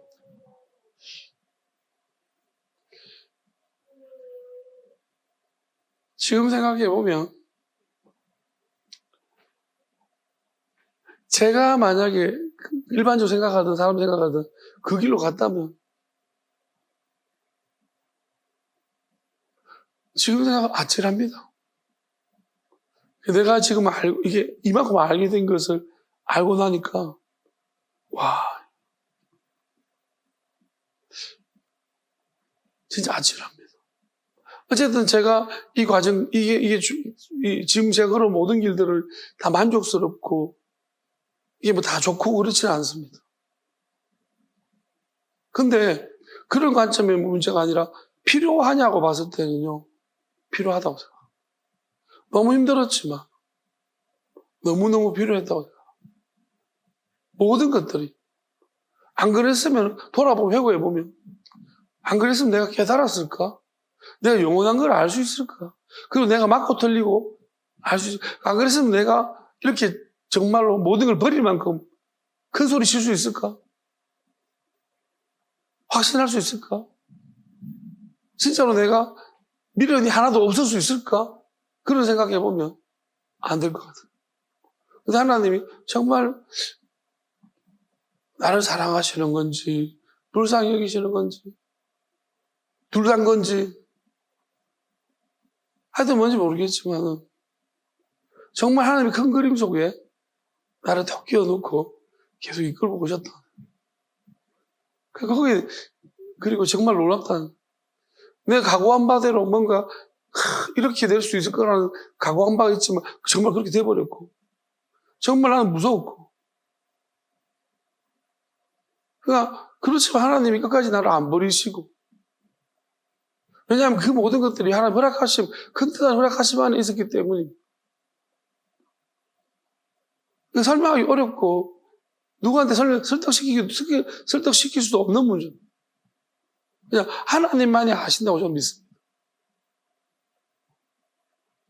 지금 생각해 보면, 제가 만약에 일반적으로 생각하든 사람 생각하든 그 길로 갔다면, 지금 생각하면 아찔합니다. 내가 지금 이게 이만큼 알게 된 것을 알고 나니까, 와, 진짜 아찔합니다. 어쨌든 제가 이 과정, 지금 제가 걸은 모든 길들을 다 만족스럽고, 이게 뭐 다 좋고 그렇지는 않습니다. 근데 그런 관점의 문제가 아니라 필요하냐고 봤을 때는요, 필요하다고 생각합니다. 너무 힘들었지만, 너무너무 필요했다고 생각합니다. 모든 것들이. 안 그랬으면, 돌아보면 회고해보면, 안 그랬으면 내가 깨달았을까? 내가 영원한 걸 알 수 있을까? 그리고 내가 맞고 틀리고 알 수 있을까? 안 그랬으면 내가 이렇게 정말로 모든 걸 버릴 만큼 큰 소리 칠 수 있을까? 확신할 수 있을까? 진짜로 내가 미련이 하나도 없을 수 있을까? 그런 생각해보면 안 될 것 같아요. 근데 하나님이 정말 나를 사랑하시는 건지, 불쌍히 여기시는 건지, 둘단 건지, 하여튼 뭔지 모르겠지만, 정말 하나님이 큰 그림 속에 나를 턱 끼워놓고 계속 이끌고 오셨다. 그리고 정말 놀랍다. 내가 각오한 바대로 뭔가 이렇게 될 수 있을 거라는 각오한 바가 있지만 정말 그렇게 돼버렸고, 정말 나는 무서웠고. 그러니까 그렇지만 하나님이 끝까지 나를 안 버리시고, 왜냐하면 그 모든 것들이 하나님 큰 뜻한 허락하심 안에 있었기 때문입니다. 설명하기 어렵고 누구한테 설득시킬 수도 없는 문제입니다. 그냥 하나님만이 아신다고 저는 믿습니다.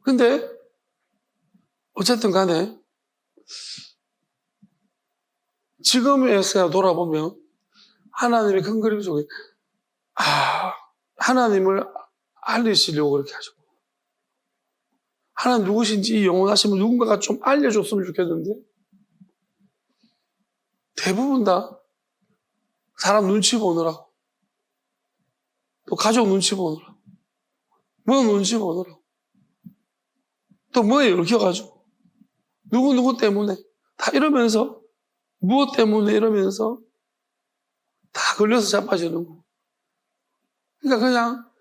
근데 어쨌든 간에 지금에서야 돌아보면 하나님의 큰 그림 속에 하나님을 알리시려고 그렇게 하셨고, 하나님 누구신지 이 영원하심을 누군가가 좀 알려줬으면 좋겠는데 대부분 다 사람 눈치 보느라고, 또 가족 눈치 보느라고, 뭐 눈치 보느라고, 또 뭐에 얽혀가지고 누구 때문에 다 이러면서, 무엇 때문에 이러면서 다 걸려서 자빠지는 거. 그러니까 그냥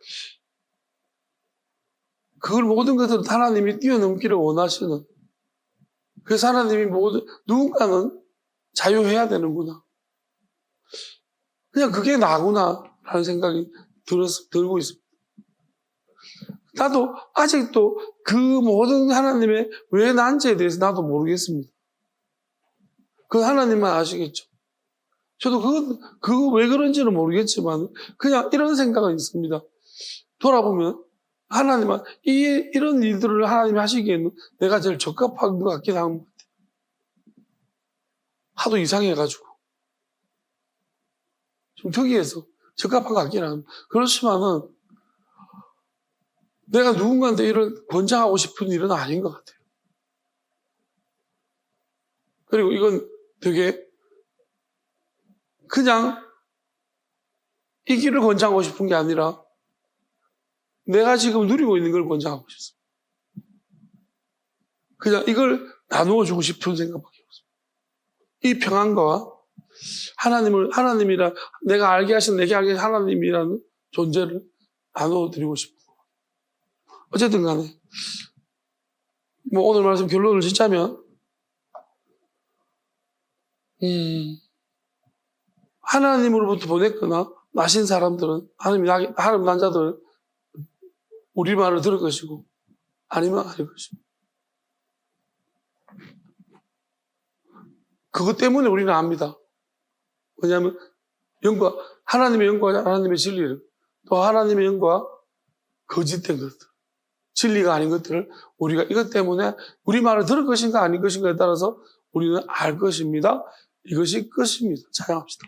그걸 모든 것을 하나님이 뛰어넘기를 원하시는, 그래서 하나님이 누군가는 자유해야 되는구나, 그냥 그게 나구나 라는 생각이 들고 있습니다. 나도 아직도 그 모든 하나님의 왜 난지에 대해서 나도 모르겠습니다. 그 하나님만 아시겠죠. 저도 그거 왜 그런지는 모르겠지만 그냥 이런 생각은 있습니다. 돌아보면 하나님은 이런 일들을 하나님이 하시기에는 내가 제일 적합한 것 같긴 한 것 같아요. 하도 이상해가지고 좀 특이해서 적합한 것 같긴 합니다. 그렇지만은 내가 누군가한테 이런 권장하고 싶은 일은 아닌 것 같아요. 그리고 이건 되게 그냥 이 길을 권장하고 싶은 게 아니라 내가 지금 누리고 있는 걸 권장하고 싶습니다. 그냥 이걸 나누어 주고 싶은 생각밖에 없습니다. 이 평안과 하나님이란, 내가 알게 하신, 내게 알게 하신 하나님이라는 존재를 나누어 드리고 싶은 거예요. 어쨌든 간에 뭐 오늘 말씀 결론을 짓자면 하나님으로부터 보냈거나 나신 사람들은, 하나님 난자들은 우리 말을 들을 것이고, 아니면 아닐 것이고. 그것 때문에 우리는 압니다. 왜냐하면 하나님의 영과 하나님의 진리를, 또 하나님의 영과 거짓된 것들, 진리가 아닌 것들을 우리가 이것 때문에 우리 말을 들을 것인가 아닌 것인가에 따라서 우리는 알 것입니다. 이것이 끝입니다. 찬양합시다.